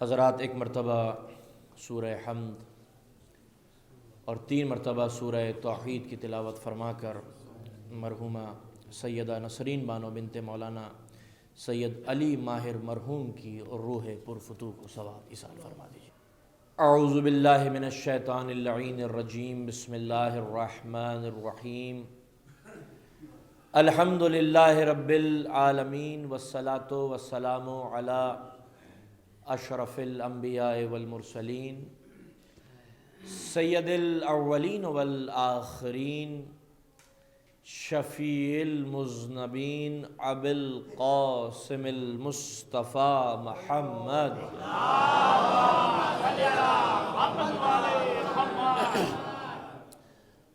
حضرات، ایک مرتبہ سورہ حمد اور 3 مرتبہ سورہ توحید کی تلاوت فرما کر مرحومہ سیدہ نسرین بانو بنت مولانا سید علی ماہر مرحوم کی روح پرفتوح کو ثواب ایصال فرما دیجیے۔ اعوذ باللہ من الشیطان اللعین الرجیم، بسم اللہ الرحمن الرحیم۔ الحمد للہ رب العالمین، والصلاة والسلام علی اشرف الانبیاء والمرسلین، سید الاولین والآخرین، شفیع المذنبین، ابی القاسم المصطفیٰ محمد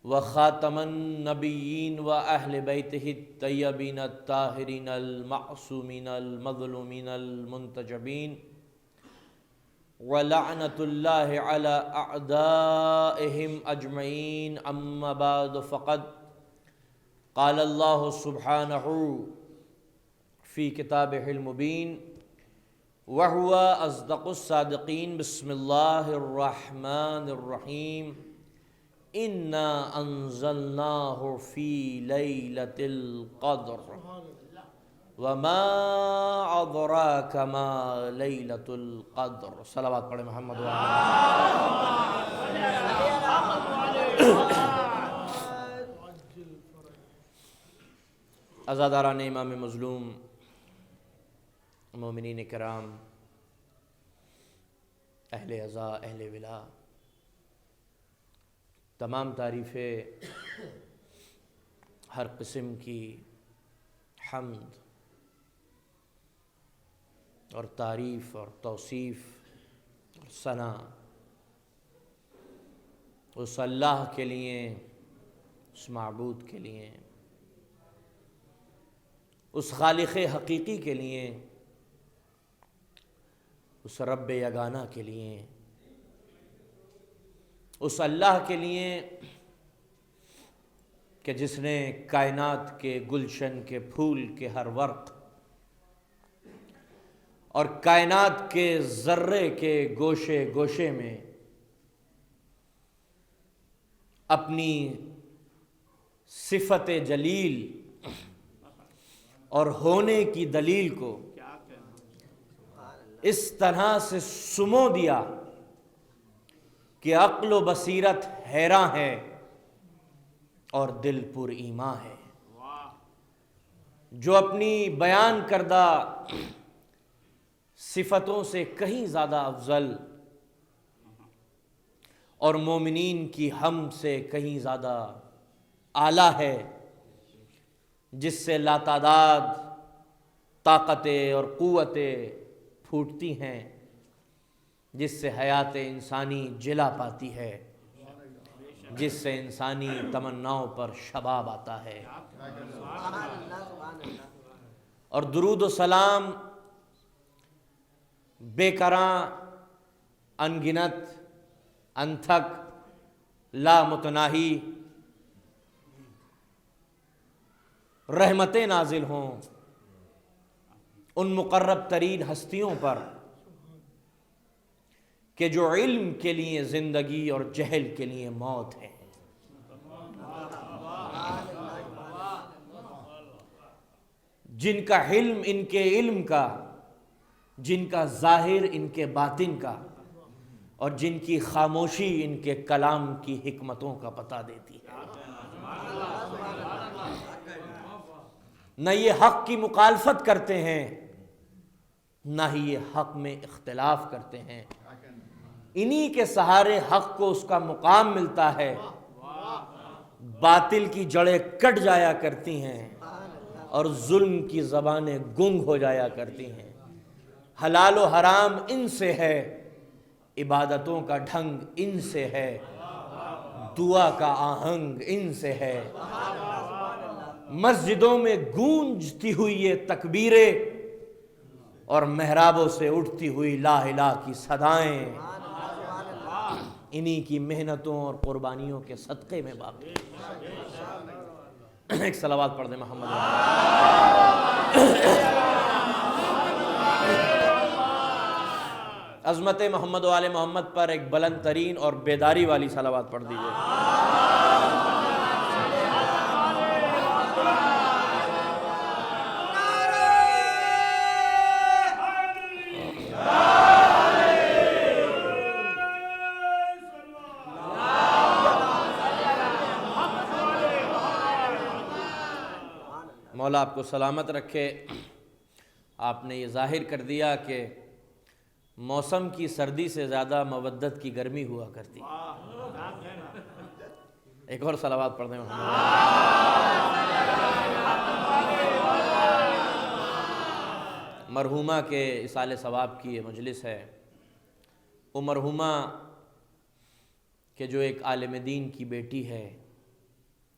وخاتم النبیین واہل بیتہ الطیبین الطاہرین المعصومین المظلومین المنتجبین، وَلَعْنَةُ اللَّهِ عَلَىٰ أَعْدَائِهِمْ أَجْمَعِينَ، أَمَّا بَعْدُ فَقَدْ قَالَ اللَّهُ سُبْحَانَهُ فِي كِتَابِهِ الْمُبِينِ وَهُوَ أَصْدَقُ الصَّادِقِينَ۔ بسم اللہ الرحمن الرحیم۔ إِنَّا أَنزَلْنَاهُ فِي لَيْلَةِ الْقَدْرِ وَمَا أَدْرَاكَ مَا لَيْلَةُ الْقَدْرِ۔ صلوات پڑھیں محمد عزاداران امام مظلوم، مومنین کرام، اہل عزا، اہل ولا، تمام تعریفیں ہر قسم کی حمد اور تعریف اور توصیف اور ثنا اس اللہ کے لیے، اس معبود کے لیے، اس خالق حقیقی کے لیے، اس رب یگانہ کے لیے، اس اللہ کے لیے کہ جس نے کائنات کے گلشن کے پھول کے ہر ورق اور کائنات کے ذرے کے گوشے گوشے میں اپنی صفت جلیل اور ہونے کی دلیل کو اس طرح سے سمو دیا کہ عقل و بصیرت حیراں ہے اور دل پر ایمان ہے، جو اپنی بیان کردہ صفتوں سے کہیں زیادہ افضل اور مومنین کی حمد سے کہیں زیادہ اعلیٰ ہے، جس سے لاتعداد طاقتیں اور قوتیں پھوٹتی ہیں، جس سے حیات انسانی جلا پاتی ہے، جس سے انسانی تمناؤں پر شباب آتا ہے۔ اور درود و سلام بے کراں، انگنت، انتھک، لامتناہی رحمتیں نازل ہوں ان مقرب ترین ہستیوں پر کہ جو علم کے لیے زندگی اور جہل کے لیے موت ہے، جن کا علم ان کے علم کا، جن کا ظاہر ان کے باطن کا، اور جن کی خاموشی ان کے کلام کی حکمتوں کا پتہ دیتی ہے۔ نہ یہ حق کی مخالفت کرتے ہیں، نہ ہی یہ حق میں اختلاف کرتے ہیں، انہی کے سہارے حق کو اس کا مقام ملتا ہے، باطل کی جڑیں کٹ جایا کرتی ہیں اور ظلم کی زبانیں گنگ ہو جایا کرتی ہیں۔ حلال و حرام ان سے ہے، عبادتوں کا ڈھنگ ان سے ہے، دعا کا آہنگ ان سے ہے، مسجدوں میں گونجتی ہوئی یہ تکبیریں اور محرابوں سے اٹھتی ہوئی لا الہ کی صدائیں انہی کی محنتوں اور قربانیوں کے صدقے میں باقی۔ ایک صلوات پڑھ دیں محمد۔ عظمت محمد و آل محمد پر ایک بلند ترین اور بیداری والی صلوات پڑھ دیجئے۔ مولا آپ کو سلامت رکھے۔ آپ نے یہ ظاہر کر دیا کہ موسم کی سردی سے زیادہ مودت کی گرمی ہوا کرتی۔ ایک اور صلوات پڑھ دیں۔ مرحومہ کے اصال ثواب کی یہ مجلس ہے۔ وہ مرحومہ کہ جو ایک عالم دین کی بیٹی ہے،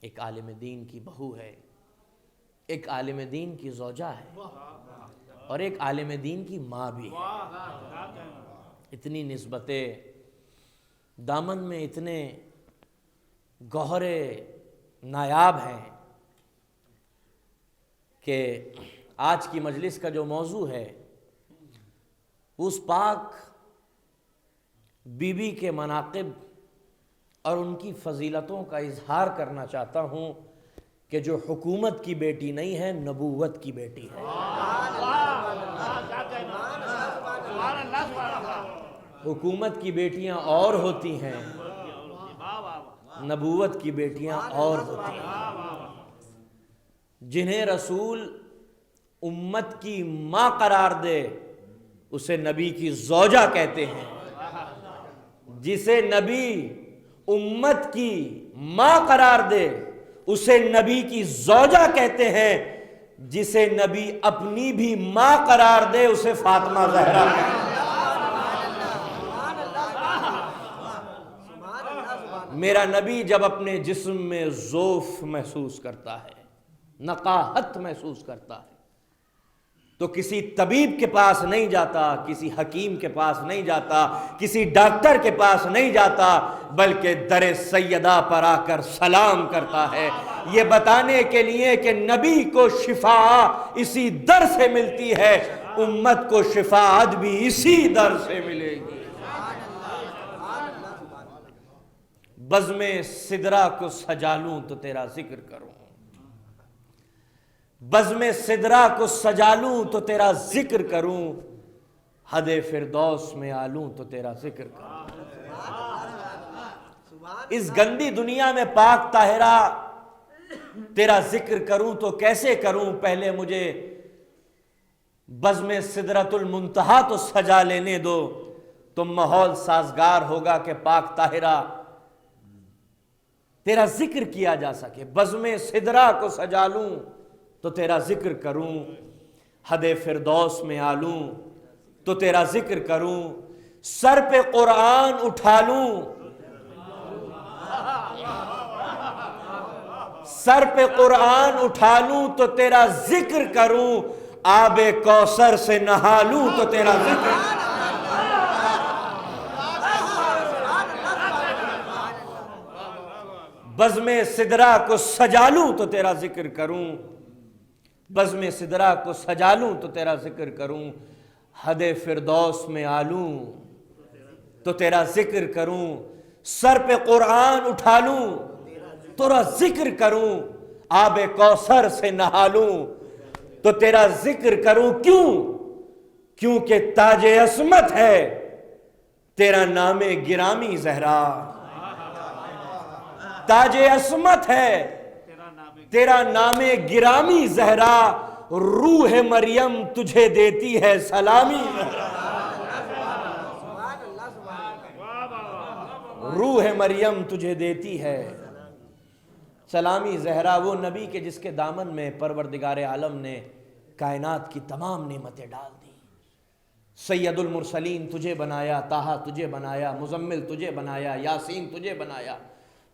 ایک عالم دین کی بہو ہے، ایک عالم دین کی زوجہ ہے، اور ایک عالم دین کی ماں بھی ہے۔ اتنی نسبتیں دامن میں اتنے گوہرے نایاب ہیں کہ آج کی مجلس کا جو موضوع ہے اس پاک بی بی کے مناقب اور ان کی فضیلتوں کا اظہار کرنا چاہتا ہوں کہ جو حکومت کی بیٹی نہیں ہے، نبوت کی بیٹی ہے۔ حکومت کی بیٹیاں اور ہوتی ہیں، نبوت کی بیٹیاں اور ہوتی ہیں۔ جنہیں رسول امت کی ماں قرار دے اسے نبی کی زوجہ کہتے ہیں، جسے نبی امت کی ماں قرار دے اسے نبی کی زوجہ کہتے ہیں، جسے نبی اپنی بھی ماں قرار دے اسے فاطمہ زہرا کہتے ہیں۔ میرا نبی جب اپنے جسم میں ذوف محسوس کرتا ہے، نقاہت محسوس کرتا ہے، تو کسی طبیب کے پاس نہیں جاتا، کسی حکیم کے پاس نہیں جاتا، کسی ڈاکٹر کے پاس نہیں جاتا، بلکہ در سیدہ پر آ کر سلام کرتا ہے، یہ بتانے کے لیے کہ نبی کو شفا اسی در سے ملتی ہے، امت کو شفاعت بھی اسی در سے ملے گی۔ بزم سدرہ کو سجا لوں تو تیرا ذکر کروں، بزم سدرہ کو سجا لوں تو تیرا ذکر کروں، حد فردوس میں آلوں تو تیرا ذکر کروں۔ اس گندی دنیا میں پاک طاہرہ تیرا ذکر کروں تو کیسے کروں؟ پہلے مجھے بزم سدرۃ المنتہا تو سجا لینے دو، تو ماحول سازگار ہوگا کہ پاک طاہرہ تیرا ذکر کیا جا سکے۔ بزم سدرہ کو سجا لوں تو تیرا ذکر کروں، حد فردوس میں آلوں تو تیرا ذکر کروں، سر پہ قرآن اٹھا لوں، سر پہ قرآن اٹھا لوں تو تیرا ذکر کروں، آب کوثر سے نہا لوں تو تیرا ذکر کروں۔ بزم سدرہ کو سجا لوں تو تیرا ذکر کروں، بزم سدرہ کو سجا لوں تو تیرا ذکر کروں، حد فردوس میں آلوں تو تیرا ذکر کروں، سر پہ قرآن اٹھا لوں تیرا ذکر کروں، آب کوثر سے نہا لوں تو تیرا ذکر کروں۔ کیوں؟ کیونکہ تاج عصمت ہے تیرا نام گرامی زہرا، تاج عصمت ہے تیرا نام گرامی زہرا، روح مریم تجھے دیتی ہے سلامی زہرا، روح مریم تجھے دیتی ہے سلامی زہرا۔ وہ نبی کے جس کے دامن میں پروردگار عالم نے کائنات کی تمام نعمتیں ڈال دی۔ سید المرسلین تجھے بنایا، طٰہٰ تجھے بنایا، مزمل تجھے بنایا، یاسین تجھے بنایا۔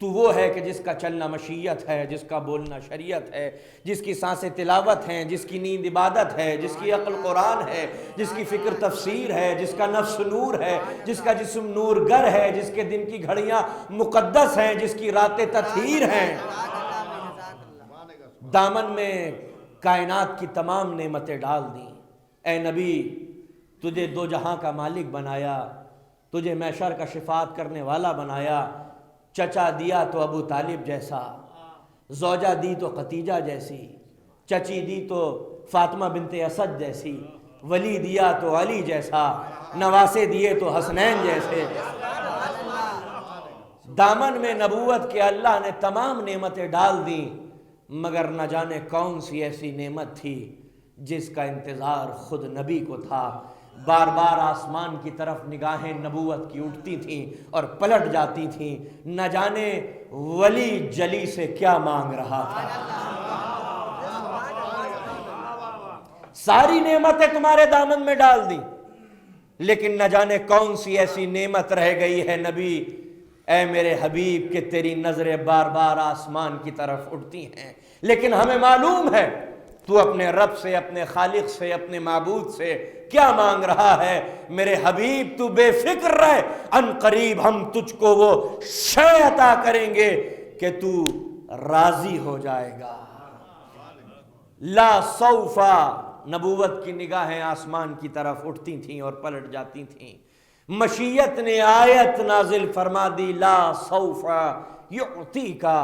تو وہ ہے کہ جس کا چلنا مشیت ہے، جس کا بولنا شریعت ہے، جس کی سانسیں تلاوت ہیں، جس کی نیند عبادت ہے، جس کی عقل قرآن ہے، جس کی فکر تفسیر ہے، جس کا نفس نور ہے، جس کا جسم نور گر ہے، جس کے دن کی گھڑیاں مقدس ہیں، جس کی راتیں تطہیر ہیں۔ دامن میں کائنات کی تمام نعمتیں ڈال دیں۔ اے نبی تجھے دو جہاں کا مالک بنایا، تجھے محشر کا شفاعت کرنے والا بنایا، چچا دیا تو ابو طالب جیسا، زوجہ دی تو خدیجہ جیسی، چچی دی تو فاطمہ بنت اسد جیسی، ولی دیا تو علی جیسا، نواسے دیے تو حسنین جیسے۔ دامن میں نبوت کے اللہ نے تمام نعمتیں ڈال دیں، مگر نہ جانے کون سی ایسی نعمت تھی جس کا انتظار خود نبی کو تھا۔ بار بار آسمان کی طرف نگاہیں نبوت کی اٹھتی تھیں اور پلٹ جاتی تھیں، نہ جانے ولی جلی سے کیا مانگ رہا تھا۔ ساری نعمتیں تمہارے دامن میں ڈال دی، لیکن نہ جانے کون سی ایسی نعمت رہ گئی ہے نبی اے میرے حبیب کہ تیری نظریں بار بار آسمان کی طرف اٹھتی ہیں، لیکن ہمیں معلوم ہے تو اپنے رب سے، اپنے خالق سے، اپنے معبود سے کیا مانگ رہا ہے۔ میرے حبیب تو بے فکر رہ، ان قریب ہم تجھ کو وہ شے عطا کریں گے کہ تو راضی ہو جائے گا۔ لا سوفا، نبوت کی نگاہیں آسمان کی طرف اٹھتی تھیں اور پلٹ جاتی تھیں۔ مشیت نے آیت نازل فرما دی، لا سوفا یعطیکا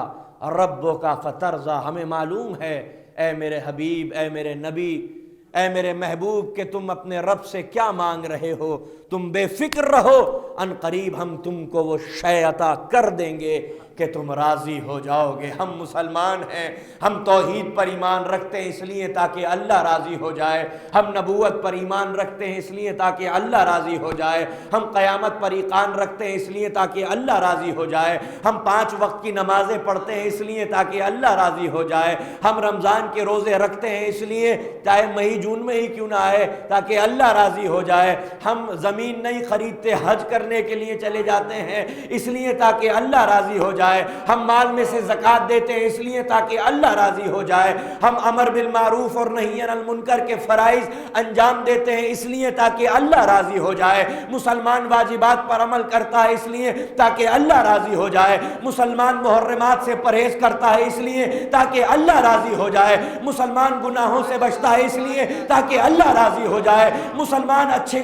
ربک فترضی۔ ہمیں معلوم ہے اے میرے حبیب، اے میرے نبی، اے میرے محبوب کہ تم اپنے رب سے کیا مانگ رہے ہو، تم بے فکر رہو، ان قریب ہم تم کو وہ شے عطا کر دیں گے کہ تم راضی ہو جاؤ گے۔ ہم مسلمان ہیں، ہم توحید پر ایمان رکھتے ہیں اس لیے تاکہ اللہ راضی ہو جائے، ہم نبوت پر ایمان رکھتے ہیں اس لیے تاکہ اللہ راضی ہو جائے، ہم قیامت پر ایمان رکھتے ہیں اس لیے تاکہ اللہ راضی ہو جائے، ہم 5 وقت کی نمازیں پڑھتے ہیں اس لیے تاکہ اللہ راضی ہو جائے، ہم رمضان کے روزے رکھتے ہیں اس لیے چاہے مئی جون میں ہی کیوں نہ آئے تاکہ اللہ راضی ہو جائے، ہم زمین نہیں خریدتے، حج کرنے کے لیے چلے جاتے ہیں اس لیے تاکہ اللہ راضی ہو جائے، ہم مال میں سے زکوٰۃ دیتے ہیں اس لیے تاکہ اللہ راضی ہو جائے، ہم امر بالمعروف اور نہی عن المنکر کے فرائض انجام دیتے ہیں اس لیے تاکہ اللہ راضی ہو جائے، مسلمان واجبات پر عمل کرتا ہے اس لیے تاکہ اللہ راضی ہو جائے، مسلمان محرمات سے پرہیز کرتا ہے اس لیے تاکہ اللہ راضی ہو جائے، مسلمان گناہوں سے بچتا ہے اس لیے تاکہ اللہ راضی ہو جائے، مسلمان اچھے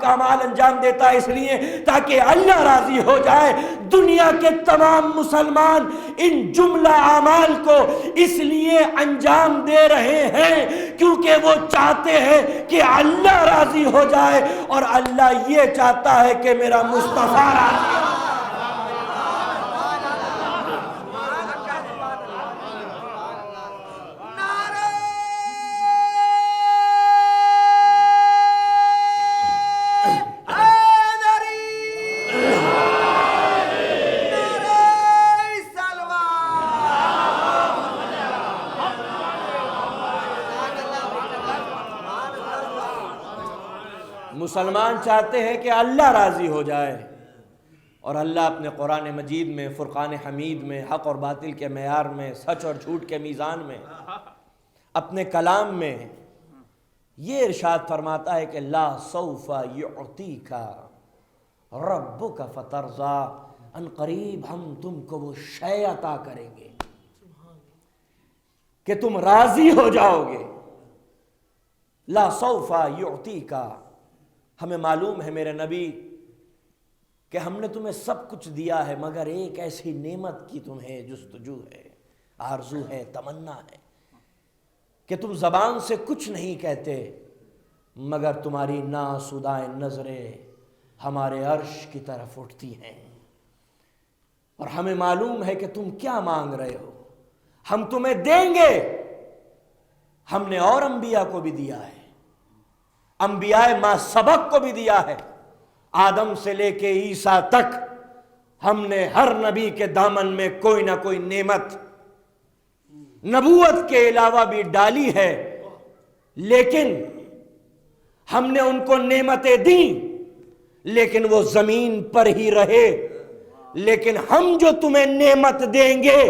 اعمال انجام دیتا ہے اس لیے تاکہ اللہ راضی ہو جائے۔ دنیا کے تمام مسلمان ان جملہ اعمال کو اس لیے انجام دے رہے ہیں کیونکہ وہ چاہتے ہیں کہ اللہ راضی ہو جائے، اور اللہ یہ چاہتا ہے کہ میرا مصطفیٰ راضی ہو۔ مسلمان چاہتے ہیں کہ اللہ راضی ہو جائے، اور اللہ اپنے قرآن مجید میں، فرقان حمید میں، حق اور باطل کے معیار میں، سچ اور جھوٹ کے میزان میں، اپنے کلام میں یہ ارشاد فرماتا ہے کہ لا سوف یعطیک ربک فترضی، ان قریب ہم تم کو وہ شے عطا کریں گے کہ تم راضی ہو جاؤ گے۔ لا سوف یعطیک، ہمیں معلوم ہے میرے نبی کہ ہم نے تمہیں سب کچھ دیا ہے، مگر ایک ایسی نعمت کی تمہیں جستجو ہے، آرزو ہے، تمنا ہے کہ تم زبان سے کچھ نہیں کہتے مگر تمہاری ناسودائے نظریں ہمارے عرش کی طرف اٹھتی ہیں، اور ہمیں معلوم ہے کہ تم کیا مانگ رہے ہو، ہم تمہیں دیں گے۔ ہم نے اور انبیاء کو بھی دیا ہے، انبیاء ما سبق کو بھی دیا ہے، آدم سے لے کے عیسیٰ تک ہم نے ہر نبی کے دامن میں کوئی نہ کوئی نعمت نبوت کے علاوہ بھی ڈالی ہے، لیکن ہم نے ان کو نعمتیں دیں لیکن وہ زمین پر ہی رہے، لیکن ہم جو تمہیں نعمت دیں گے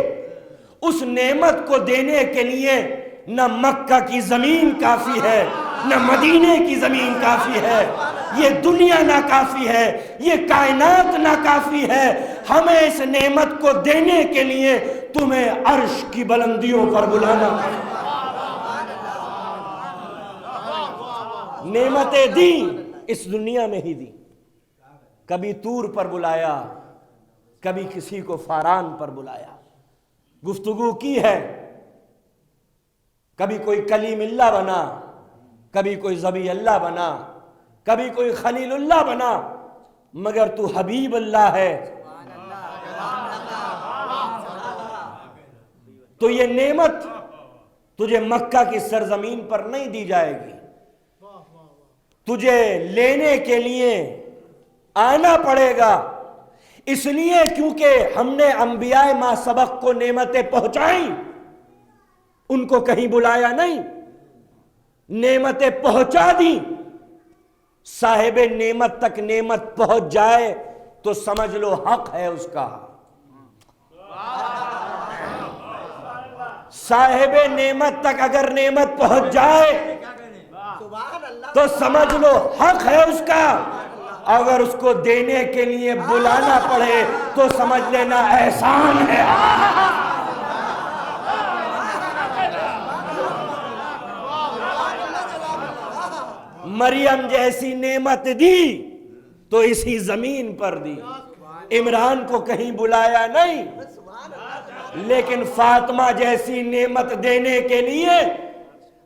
اس نعمت کو دینے کے لیے نہ مکہ کی زمین کافی ہے، نہ مدینے کی زمین کافی ہے، یہ دنیا نہ کافی ہے، یہ کائنات نہ کافی ہے، ہمیں اس نعمت کو دینے کے لیے تمہیں عرش کی بلندیوں پر بلانا ہے۔ نعمتیں دی اس دنیا میں ہی دی. کبھی طور پر بلایا، کبھی کسی کو فاران پر بلایا، گفتگو کی ہے. کبھی کوئی کلیم اللہ بنا، کبھی کوئی ذبیح اللہ بنا، کبھی کوئی خلیل اللہ بنا، مگر تو حبیب اللہ ہے. تو یہ نعمت تجھے مکہ کی سرزمین پر نہیں دی جائے گی، تجھے لینے کے لیے آنا پڑے گا. اس لیے کیونکہ ہم نے انبیاء ما سبق کو نعمتیں پہنچائیں، ان کو کہیں بلایا نہیں، نعمتیں پہنچا دی. صاحب نعمت تک نعمت پہنچ جائے تو سمجھ لو حق ہے اس کا. صاحب نعمت تک اگر نعمت پہنچ جائے تو سمجھ لو حق ہے اس کا. اگر اس کو دینے کے لیے بلانا پڑے تو سمجھ لینا احسان ہے. مریم جیسی نعمت دی تو اسی زمین پر دی. عمران کو کہیں بلایا نہیں، لیکن فاطمہ جیسی نعمت دینے کے لیے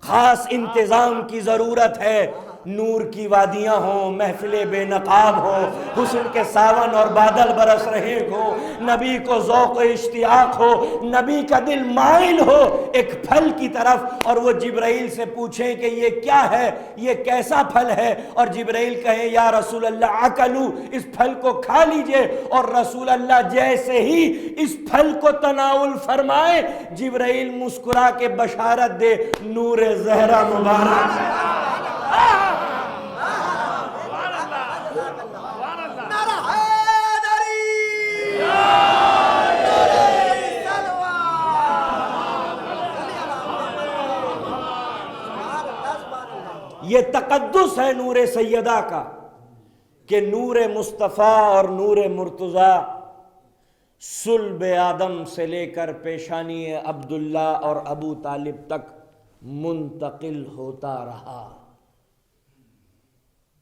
خاص انتظام کی ضرورت ہے. نور کی وادیاں ہوں، محفل بے نقاب ہو، حسن کے ساون اور بادل برس رہے ہو، نبی کو ذوق و اشتیاق ہو، نبی کا دل مائل ہو ایک پھل کی طرف، اور وہ جبرائیل سے پوچھیں کہ یہ کیا ہے، یہ کیسا پھل ہے، اور جبرائیل کہیں یا رسول اللہ اکلو، اس پھل کو کھا لیجئے. اور رسول اللہ جیسے ہی اس پھل کو تناول فرمائے، جبرائیل مسکرا کے بشارت دے نور زہرا مبارک. یہ تقدس ہے نور سیدہ کا کہ نور مصطفیٰ اور نور مرتضیٰ صلب آدم سے لے کر پیشانی عبداللہ اور ابو طالب تک منتقل ہوتا رہا.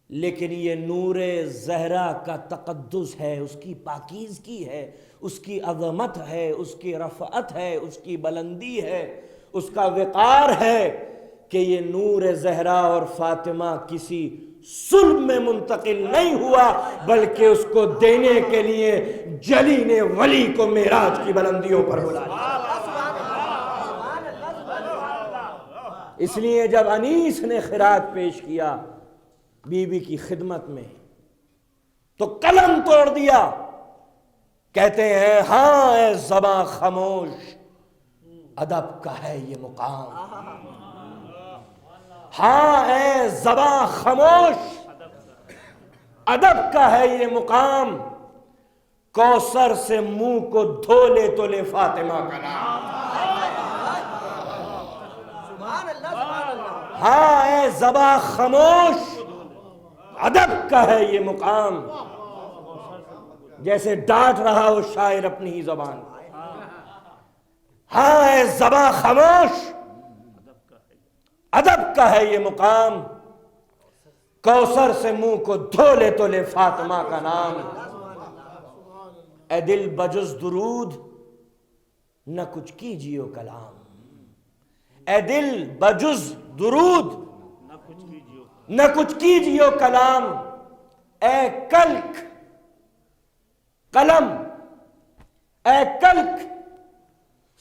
لیکن یہ نور زہرا کا تقدس ہے، اس کی پاکیزگی ہے، اس کی عظمت ہے، اس کی رفعت ہے، اس کی بلندی ہے، اس کا وقار ہے کہ یہ نور زہرا اور فاطمہ کسی صلب میں منتقل نہیں ہوا، بلکہ اس کو دینے کے لیے جلی نے ولی کو معراج کی بلندیوں پر بلایا. اس لیے جب انیس نے خراج پیش کیا بی بی کی خدمت میں تو قلم توڑ دیا. کہتے ہیں ہاں اے زباں خاموش، ادب کا ہے یہ مقام. ہاں اے زباں خاموش، ادب کا ہے یہ مقام. کوثر سے منہ کو دھو لے تو لے فاطمہ کا نام. ہاں اے زباں خاموش، ادب کا ہے یہ مقام. جیسے ڈانٹ رہا ہو شاعر اپنی ہی زبان. ہاں اے زباں خاموش، ادب کا ہے یہ مقام. کوثر سے منہ کو دھو لے تو لے فاطمہ کا نام. اے دل بجز درود نہ کچھ کیجیو کلام. اے دل بجز درود نہ کچھ کیجیو کلام. اے کلک قلم، اے کلک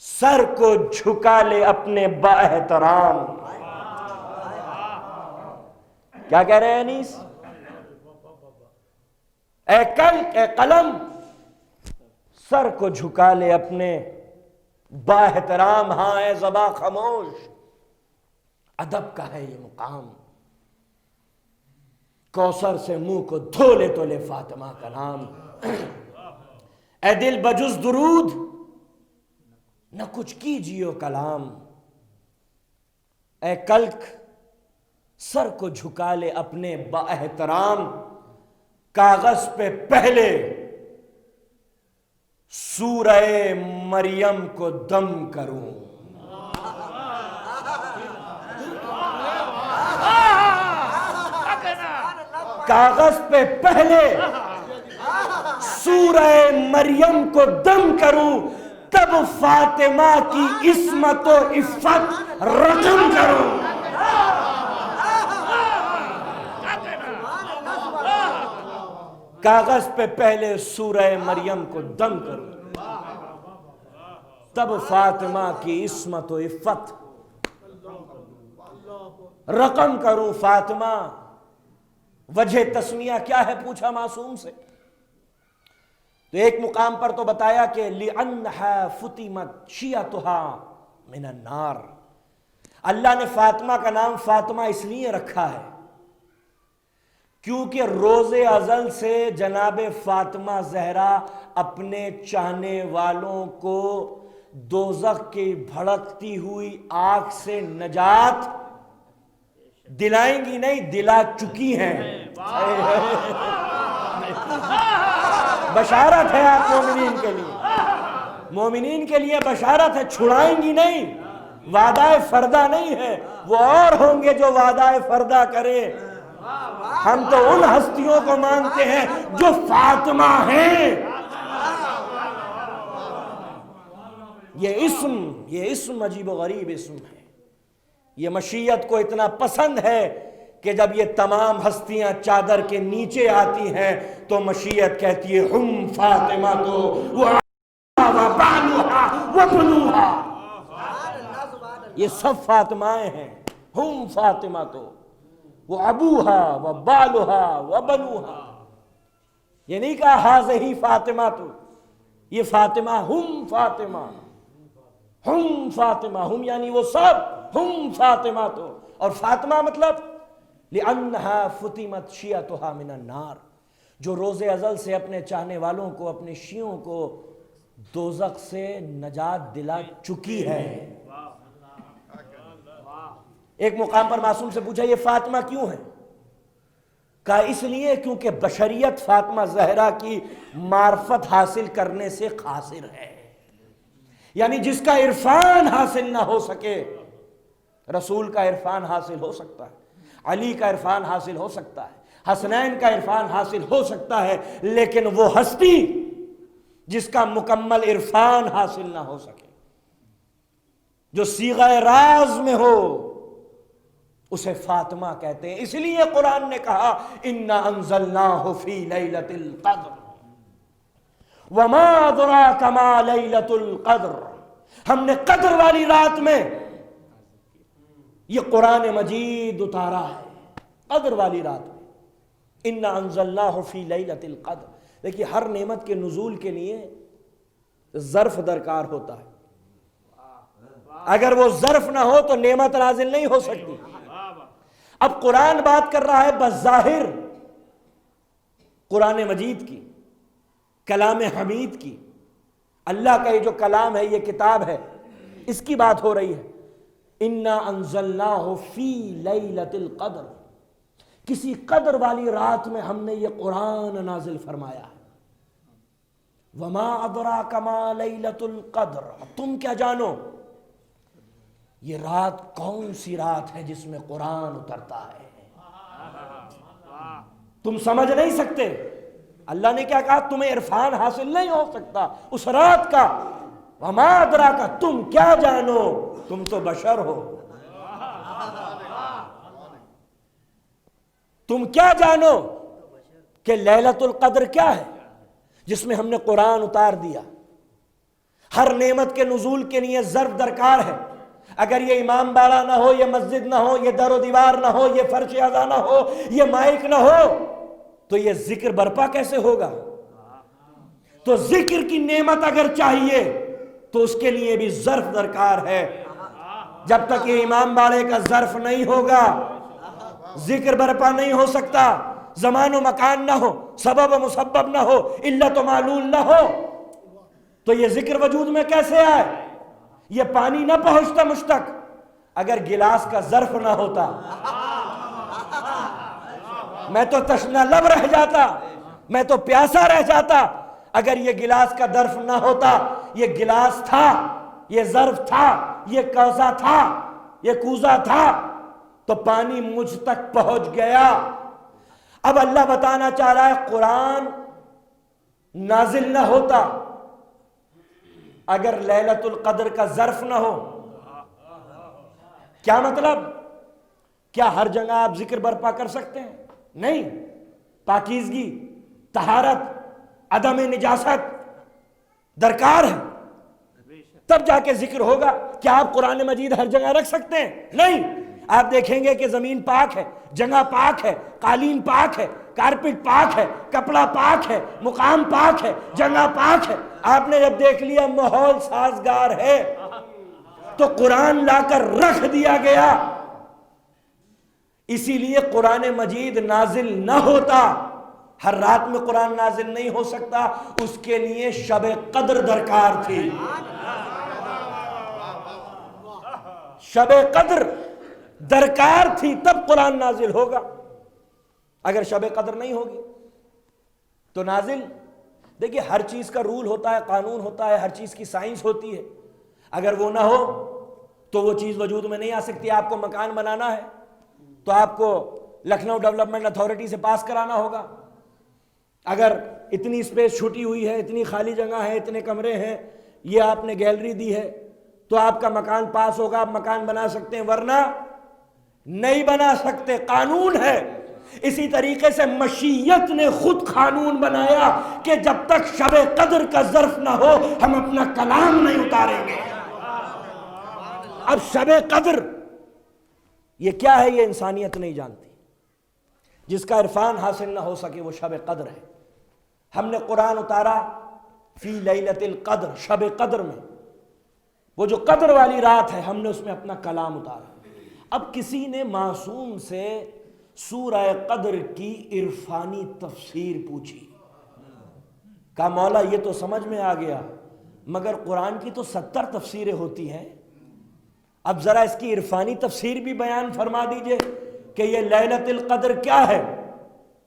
سر کو جھکا لے اپنے با احترام. کیا کہہ رہے ہیں انیس؟ اے کلک، اے قلم سر کو جھکا لے اپنے با احترام. ہاں اے زباں خاموش، ادب کا ہے یہ مقام. کوثر سے منہ کو دھو لے تو لے فاطمہ کا نام. اے دل بجز درود نہ کچھ کیجیو کلام. اے کلک سر کو جھکا لے اپنے با احترام. کاغذ پہ پہلے سورہ مریم کو دم کروں. کاغذ پہ پہلے سورہ مریم کو دم کروں تب فاطمہ کی عصمت و عفت رقم کروں. کاغذ پہ پہلے سورہ مریم کو دم کروں تب فاطمہ کی عصمت و عفت رقم کروں. فاطمہ وجہ تسمیہ کیا ہے پوچھا معصوم سے, تو ایک مقام پر تو بتایا کہ لِأَنَّهَا فُتِمَتْ شِيَعَتُهَا مِنَ النَّارِ. اللہ نے فاطمہ کا نام فاطمہ اس لیے رکھا ہے کیونکہ روز ازل سے جناب فاطمہ زہرا اپنے چاہنے والوں کو دوزخ کی بھڑکتی ہوئی آگ سے نجات دلائیں گی نہیں, دلا چکی ہیں. بشارت ہے آپ مومنین کے لیے, مومنین کے لیے بشارت ہے, چھڑائیں گی نہیں, وعدہ فردہ نہیں ہے. وہ اور ہوں گے جو وعدہ فردہ کریں. ہم تو ان ہستیوں کو مانتے ہیں جو فاطمہ ہیں. یہ اسم عجیب و غریب اسم ہے. یہ مشیت کو اتنا پسند ہے کہ جب یہ تمام ہستیاں چادر کے نیچے آتی ہیں تو مشیت کہتی ہے ہم فاطمہ تو یہ سب فاطمائیں ہیں. ہم فاطمہ تو وہ ابوہا و بالوہا و بنوہا. یہ نہیں کہا ہاذہی فاطمہ تو, یہ فاطمہ ہم فاطمہ, ہم فاطمہ, ہم یعنی وہ سب, ہم فاطمہ تو. اور فاطمہ مطلب لِأَنَّهَا فُتِمَتْ شِيَعَتُهَا مِنَ النَّارِ, جو روز ازل سے اپنے چاہنے والوں کو, اپنے شیعوں کو دوزخ سے نجات دلا چکی ہے. ایک مقام پر معصوم سے پوچھا یہ فاطمہ کیوں ہے؟ کہا اس لیے کیونکہ بشریت فاطمہ زہرا کی معرفت حاصل کرنے سے قاصر ہے. یعنی جس کا عرفان حاصل نہ ہو سکے, رسول کا عرفان حاصل ہو سکتا ہے, علی کا عرفان حاصل ہو سکتا ہے, حسنین کا عرفان حاصل ہو سکتا ہے, لیکن وہ ہستی جس کا مکمل عرفان حاصل نہ ہو سکے, جو صیغہ راز میں ہو, اسے فاطمہ کہتے ہیں. اس لیے قرآن نے کہا اِنَّا أَنزَلْنَاهُ فِي لَيْلَةِ الْقَدْرِ وَمَا أَدْرَاكَ مَا لَيْلَةُ الْقَدْرِ. ہم نے قدر والی رات میں یہ قرآن مجید اتارا ہے, قدر والی رات میں. اِنَّا أَنزَلْنَاهُ فِي لَيْلَةِ الْقَدْرِ. دیکھیے ہر نعمت کے نزول کے لیے ظرف درکار ہوتا ہے. اگر وہ ظرف نہ ہو تو نعمت نازل نہیں ہو سکتی. اب قرآن بات کر رہا ہے بظاہر قرآن مجید کی, کلام حمید کی, اللہ کا یہ جو کلام ہے, یہ کتاب ہے, اس کی بات ہو رہی ہے. اِنَّا أَنزَلْنَاهُ فِي لَيْلَةِ الْقَدْرِ, کسی قدر والی رات میں ہم نے یہ قرآن نازل فرمایا ہے. وَمَا أَدْرَاكَ مَا لَيْلَةُ الْقَدْرِ. تم کیا جانو یہ رات کون سی رات ہے جس میں قرآن اترتا ہے؟ تم سمجھ نہیں سکتے. اللہ نے کیا کہا؟ تمہیں عرفان حاصل نہیں ہو سکتا اس رات کا. وما ادراک, تم کیا جانو, تم تو بشر ہو. تم کیا جانو کہ لیلۃ القدر کیا ہے جس میں ہم نے قرآن اتار دیا. ہر نعمت کے نزول کے لیے ظرف درکار ہے. اگر یہ امام باڑا نہ ہو, یہ مسجد نہ ہو, یہ در و دیوار نہ ہو, یہ فرش اعضا نہ ہو, یہ مائک نہ ہو, تو یہ ذکر برپا کیسے ہوگا؟ تو ذکر کی نعمت اگر چاہیے تو اس کے لیے بھی ظرف درکار ہے. جب تک یہ امام باڑے کا ظرف نہیں ہوگا ذکر برپا نہیں ہو سکتا. زمان و مکان نہ ہو, سبب و مسبب نہ ہو, علت و معلول نہ ہو, تو یہ ذکر وجود میں کیسے آئے؟ یہ پانی نہ پہنچتا مجھ تک اگر گلاس کا ظرف نہ ہوتا. میں تو تشنہ لب رہ جاتا, میں تو پیاسا رہ جاتا اگر یہ گلاس کا ظرف نہ ہوتا. یہ گلاس تھا, یہ ظرف تھا, یہ کوزہ تھا, یہ کوزہ تھا, تو پانی مجھ تک پہنچ گیا. اب اللہ بتانا چاہ رہا ہے قرآن نازل نہ ہوتا اگر لیلۃ القدر کا ظرف نہ ہو. کیا مطلب؟ کیا ہر جگہ آپ ذکر برپا کر سکتے ہیں؟ نہیں. پاکیزگی، طہارت، عدم نجاست درکار ہے، تب جا کے ذکر ہوگا. کیا آپ قرآن مجید ہر جگہ رکھ سکتے ہیں؟ نہیں. آپ دیکھیں گے کہ زمین پاک ہے، جگہ پاک ہے، قالین پاک ہے، کارپٹ پاک ہے، کپڑا پاک ہے، مقام پاک ہے، جگہ پاک ہے. آپ نے جب دیکھ لیا ماحول سازگار ہے تو قرآن لا کر رکھ دیا گیا. اسی لیے قرآن مجید نازل نہ ہوتا، ہر رات میں قرآن نازل نہیں ہو سکتا، اس کے لیے شب قدر درکار تھی. شب قدر درکار تھی تب قرآن نازل ہوگا. اگر شب قدر نہیں ہوگی تو نازل. دیکھیے ہر چیز کا رول ہوتا ہے، قانون ہوتا ہے، ہر چیز کی سائنس ہوتی ہے. اگر وہ نہ ہو تو وہ چیز وجود میں نہیں آ سکتی. آپ کو مکان بنانا ہے تو آپ کو لکھنؤ ڈیولپمنٹ اتھارٹی سے پاس کرانا ہوگا. اگر اتنی اسپیس چھوٹی ہوئی ہے، اتنی خالی جگہ ہے، اتنے کمرے ہیں، یہ آپ نے گیلری دی ہے تو آپ کا مکان پاس ہوگا، آپ مکان بنا سکتے ہیں، ورنہ نہیں بنا سکتے. قانون ہے. اسی طریقے سے مشیت نے خود قانون بنایا کہ جب تک شب قدر کا ظرف نہ ہو ہم اپنا کلام نہیں اتاریں گے. اب شب قدر یہ کیا ہے یہ انسانیت نہیں جانتی. جس کا عرفان حاصل نہ ہو سکے وہ شب قدر ہے. ہم نے قرآن اتارا فی لیلۃ القدر، شب قدر میں، وہ جو قدر والی رات ہے ہم نے اس میں اپنا کلام اتارا. اب کسی نے معصوم سے سورہ قدر کی عرفانی تفسیر پوچھی. کہا مولا یہ تو سمجھ میں آ گیا مگر قرآن کی تو 70 تفسیریں ہوتی ہیں، اب ذرا اس کی عرفانی تفسیر بھی بیان فرما دیجئے کہ یہ لیلۃ القدر کیا ہے،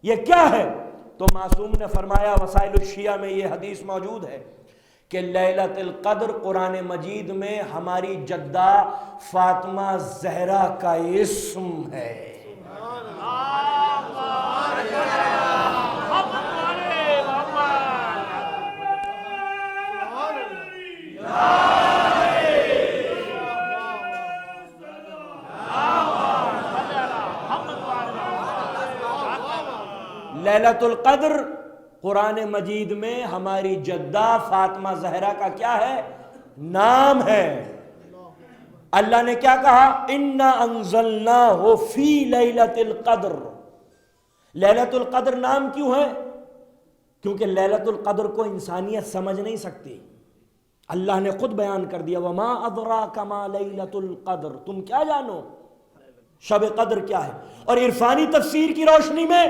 یہ کیا ہے. تو معصوم نے فرمایا، وسائل الشیعہ میں یہ حدیث موجود ہے کہ لیلۃ القدر قرآن مجید میں ہماری جدہ فاطمہ زہرا کا اسم ہے. لیلۃ القدر قرآن مجید میں ہماری جدہ فاطمہ زہرا کا کیا ہے؟ نام ہے. اللہ نے کیا کہا؟ اِنَّا أَنزَلْنَاهُ فِي لَيْلَةِ الْقَدْرِ. لیلۃ القدر نام کیوں ہے؟ کیونکہ لیلۃ القدر کو انسانیت سمجھ نہیں سکتی. اللہ نے خود بیان کر دیا وَمَا أَدْرَاكَ مَا لَيْلَةُ الْقَدْرِ. تم کیا جانو شب قدر کیا ہے؟ اور عرفانی تفسیر کی روشنی میں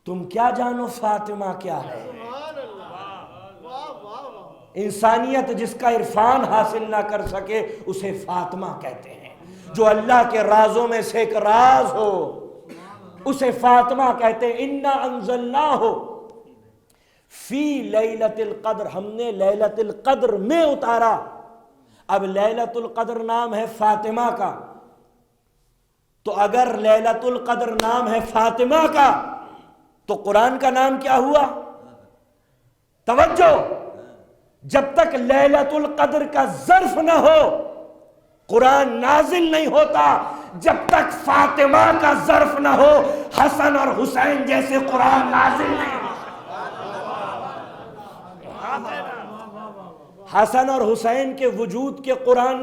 تم کیا جانو فاطمہ کیا ہے؟ انسانیت جس کا عرفان حاصل نہ کر سکے اسے فاطمہ کہتے ہیں. جو اللہ کے رازوں میں سے ایک راز ہو اسے فاطمہ کہتے ہیں. اِنَّا أَنزَلْنَاهُ فِي لَيْلَةِ الْقَدْرِ. ہم نے لیلۃ القدر میں اتارا. اب لیلۃ القدر نام ہے فاطمہ کا، تو اگر لیلۃ القدر نام ہے فاطمہ کا تو قرآن کا نام کیا ہوا؟ توجہ، جب تک لیلۃ القدر کا ظرف نہ ہو قرآن نازل نہیں ہوتا. جب تک فاطمہ کا ظرف نہ ہو حسن اور حسین جیسے قرآن نازل نہیں ہو. حسن اور حسین کے وجود کے قرآن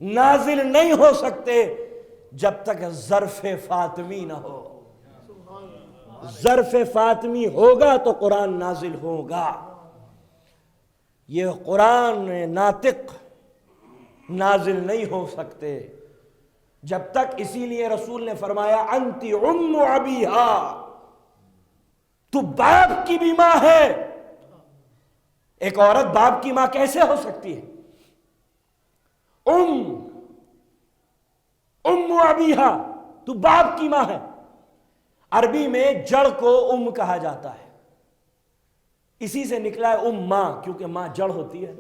نازل نہیں ہو سکتے جب تک ظرف فاطمی نہ ہو. ظرف فاطمی ہوگا تو قرآن نازل ہوگا. یہ قرآن ناطق نازل نہیں ہو سکتے جب تک. اسی لیے رسول نے فرمایا انتی ام ابیہا، تو باپ کی بھی ماں ہے. ایک عورت باپ کی ماں کیسے ہو سکتی ہے؟ ام ابیہا، تو باپ کی ماں ہے. عربی میں جڑ کو ام کہا جاتا ہے، اسی سے نکلا ہے ماں، کیونکہ ماں جڑ ہوتی ہے.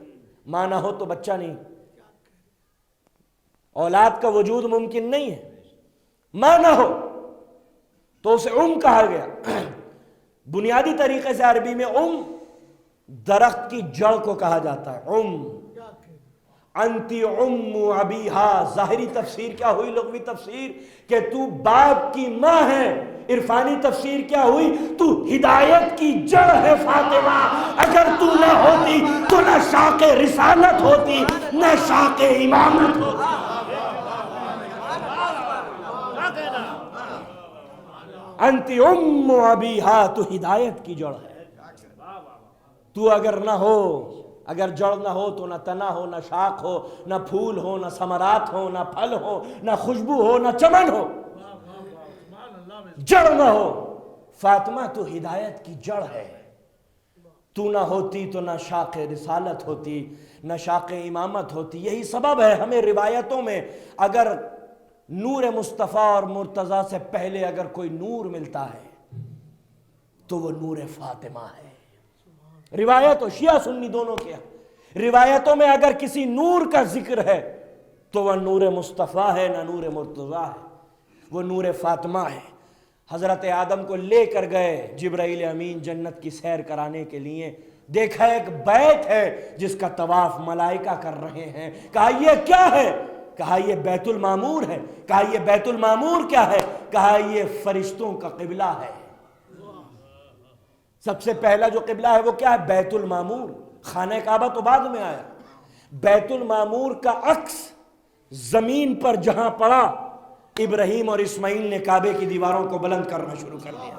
ماں نہ ہو تو بچہ نہیں، اولاد کا وجود ممکن نہیں ہے. ماں نہ ہو تو اسے کہا گیا۔ بنیادی طریقے سے عربی میں درخت کی جڑ کو کہا جاتا ہے۔ انتی ابیہا، ظاہری تفسیر کیا ہوئی؟ لغوی تفسیر کہ تو باپ کی ماں ہے۔ عرفانی تفسیر کیا ہوئی؟ تو ہدایت کی جڑ ہے فاطمہ، اگر تو نہ ہوتی تو نہ شاق رسالت ہوتی نہ شاق امامت ہوتی۔ انتی ابیہا، تو ہدایت کی جڑ ہے۔ تو اگر نہ ہو، اگر جڑ نہ ہو تو نہ تنا ہو، نہ شاخ ہو، نہ پھول ہو، نہ ثمرات ہو، نہ پھل ہو، نہ خوشبو ہو، نہ چمن ہو، جڑ نہ ہو۔ فاطمہ تو ہدایت کی جڑ ہے، تو نہ ہوتی تو نہ شاخ رسالت ہوتی نہ شاخ امامت ہوتی۔ یہی سبب ہے ہمیں روایتوں میں اگر نور مصطفیٰ اور مرتضیٰ سے پہلے اگر کوئی نور ملتا ہے تو وہ نور فاطمہ ہے۔ روایت شیعہ سنی دونوں کے روایتوں میں اگر کسی نور کا ذکر ہے تو وہ نور مصطفیٰ ہے، نہ نور مرتضیٰ ہے، وہ نور فاطمہ ہے۔ حضرت آدم کو لے کر گئے جبرائیل امین جنت کی سیر کرانے کے لیے، دیکھا ایک بیت ہے جس کا طواف ملائکہ کر رہے ہیں۔ کہا یہ کیا ہے؟ کہا یہ بیت المعمور ہے۔ کہا یہ بیت المعمور کیا ہے؟ کہا یہ فرشتوں کا قبلہ ہے۔ سب سے پہلا جو قبلہ ہے وہ کیا ہے؟ بیت المعمور۔ خانہ کعبہ تو بعد میں آیا۔ بیت المعمور کا عکس زمین پر جہاں پڑا، ابراہیم اور اسماعیل نے کعبے کی دیواروں کو بلند کرنا شروع کر دیا۔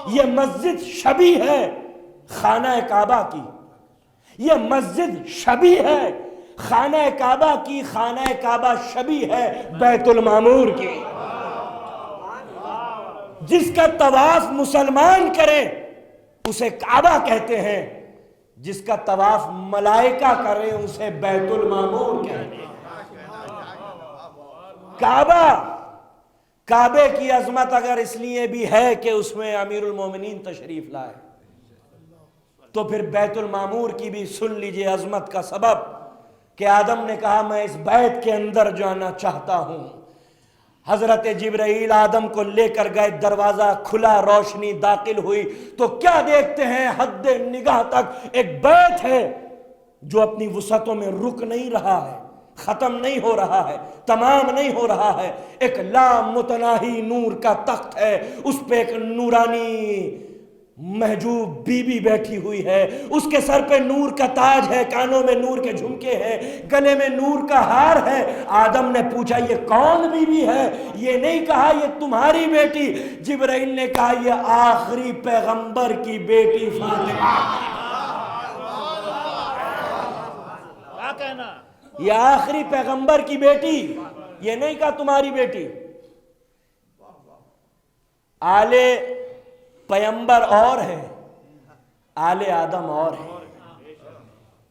یہ مسجد شبیہ ہے خانہ کعبہ کی، یہ مسجد شبیہ ہے خانہ کعبہ کی، خانہ کعبہ شبیہ ہے بیت المعمور کی۔ جس کا طواف مسلمان کرے اسے کعبہ کہتے ہیں، جس کا طواف ملائکہ کرے اسے بیت المعمور کہتے ہیں۔ کعبے کی عظمت اگر اس لیے بھی ہے کہ اس میں امیر المومنین تشریف لائے، تو پھر بیت المعمور کی بھی سن لیجئے عظمت کا سبب کہ آدم نے کہا میں اس بیت کے اندر جانا چاہتا ہوں۔ حضرت جبرائیل آدم کو لے کر گئے، دروازہ کھلا، روشنی داخل ہوئی تو کیا دیکھتے ہیں؟ حد نگاہ تک ایک بیت ہے جو اپنی وسعتوں میں رک نہیں رہا ہے، ختم نہیں ہو رہا ہے، تمام نہیں ہو رہا ہے۔ ایک لامتناہی نور کا تخت ہے، اس پہ ایک نورانی محجوب بی بی بیٹھی ہوئی ہے، اس کے سر پہ نور کا تاج ہے، کانوں میں نور کے جھمکے ہیں، گلے میں نور کا ہار ہے۔ آدم نے پوچھا یہ کون بی بی ہے؟ یہ نہیں کہا یہ تمہاری بیٹی، جبرائیل نے کہا یہ آخری پیغمبر کی بیٹی فاطمہ، یہ آخری پیغمبر کی بیٹی، یہ نہیں کہا تمہاری بیٹی۔ آل پیغمبر اور ہے، آل آدم اور ہے۔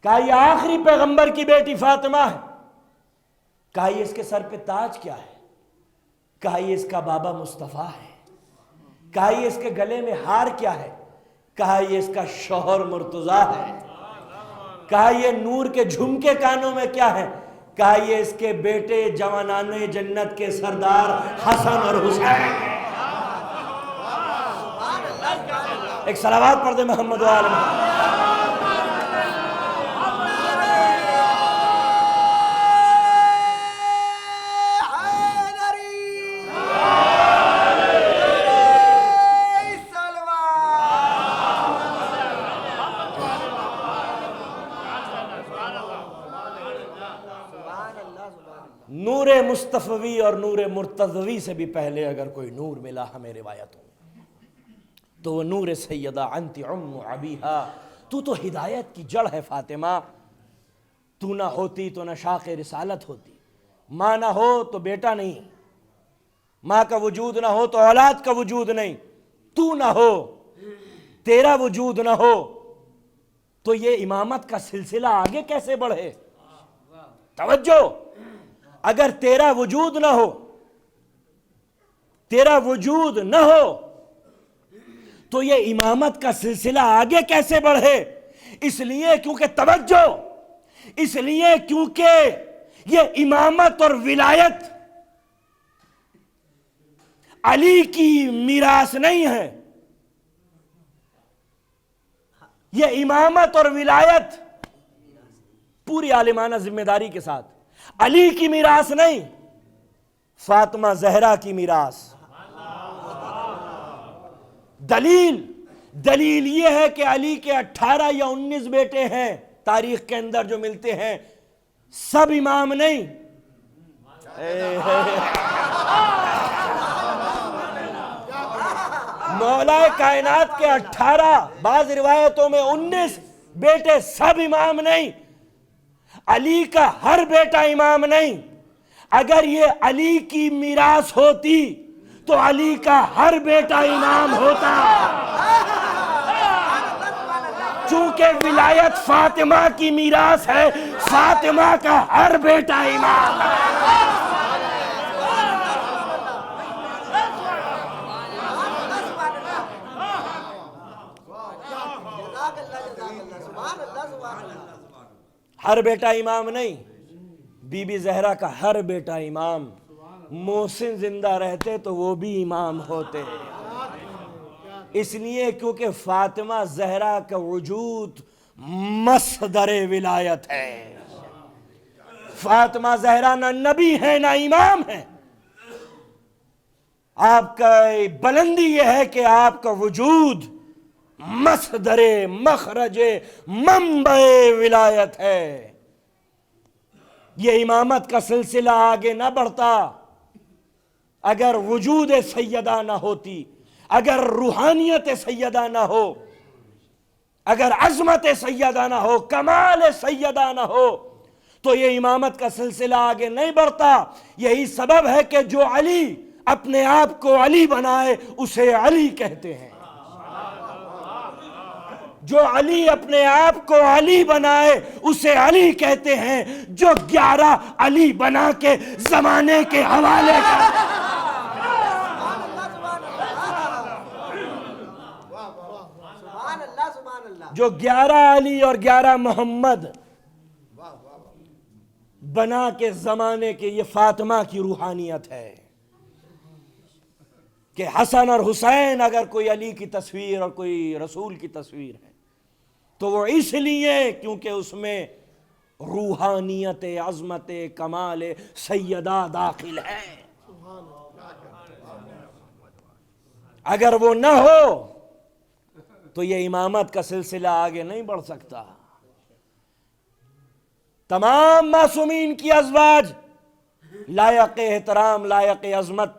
کہا یہ آخری پیغمبر کی بیٹی فاطمہ ہے۔ کہا یہ اس کے سر پہ تاج کیا ہے؟ کہا یہ اس کا بابا مصطفیٰ ہے۔ کہا یہ اس کے گلے میں ہار کیا ہے؟ کہا یہ اس کا شوہر مرتضیٰ ہے۔ کہا یہ نور کے جھمکے کانوں میں کیا ہے؟ کہا یہ اس کے بیٹے جوانان جنت کے سردار حسن اور حسین۔ ایک صلوات پڑھ دے محمد و آل محمد۔ نور مصطفی اور نور مرتضوی سے بھی پہلے اگر کوئی نور ملا ہمیں روایتوں میں تو وہ نور سیدہ انت ابیہا، تو ہدایت کی جڑ ہے فاطمہ، تو نہ ہوتی تو نہ شاخ رسالت ہوتی، ماں نہ ہو تو بیٹا نہیں، ماں کا وجود نہ ہو تو اولاد کا وجود نہیں، تو نہ ہو، تیرا وجود نہ ہو تو یہ امامت کا سلسلہ آگے کیسے بڑھے؟ توجہ، اگر تیرا وجود نہ ہو، تیرا وجود نہ ہو تو یہ امامت کا سلسلہ آگے کیسے بڑھے؟ اس لیے کیونکہ توجہ، اس لیے کیونکہ یہ امامت اور ولایت علی کی میراث نہیں ہے، یہ امامت اور ولایت پوری عالمانہ ذمہ داری کے ساتھ علی کی میراث نہیں، فاطمہ زہرا کی میراث۔ دلیل یہ ہے کہ علی کے 18 یا 19 بیٹے ہیں تاریخ کے اندر جو ملتے ہیں، سب امام نہیں۔ مولا کائنات کے 18، بعض روایتوں میں 19 بیٹے، سب امام نہیں۔ علی کا ہر بیٹا امام نہیں۔ اگر یہ علی کی میراث ہوتی تو علی کا ہر بیٹا امام ہوتا، چونکہ ولایت فاطمہ کی میراث ہے، فاطمہ کا ہر بیٹا امام ہے۔ ہر بیٹا امام نہیں، بی بی زہرا کا ہر بیٹا امام۔ محسن زندہ رہتے تو وہ بھی امام ہوتے، اس لیے کیونکہ فاطمہ زہرا کا وجود مصدر ولایت ہے۔ فاطمہ زہرا نہ نبی ہے نہ امام ہے، آپ کا بلندی یہ ہے کہ آپ کا وجود مصدر، مخرج، منبع ولایت ہے۔ یہ امامت کا سلسلہ آگے نہ بڑھتا اگر وجود سیدہ نہ ہوتی، اگر روحانیت سیدہ نہ ہو، اگر عظمت سیدہ نہ ہو، کمال سیدہ نہ ہو، تو یہ امامت کا سلسلہ آگے نہیں بڑھتا۔ یہی سبب ہے کہ جو علی اپنے آپ کو علی بنائے اسے علی کہتے ہیں، جو علی اپنے آپ کو علی بنائے اسے علی کہتے ہیں، جو 11 علی بنا کے زمانے کے حوالے کرتے ہیں۔ جو 11 علی اور 11 محمد بنا کے زمانے کے، یہ فاطمہ کی روحانیت ہے کہ حسن اور حسین اگر کوئی علی کی تصویر اور کوئی رسول کی تصویر ہے تو وہ اس لیے کیونکہ اس میں روحانیت، عظمت، کمال سیدہ داخل ہے۔ اگر وہ نہ ہو تو یہ امامت کا سلسلہ آگے نہیں بڑھ سکتا۔ تمام معصومین کی ازواج لائق احترام، لائق عظمت،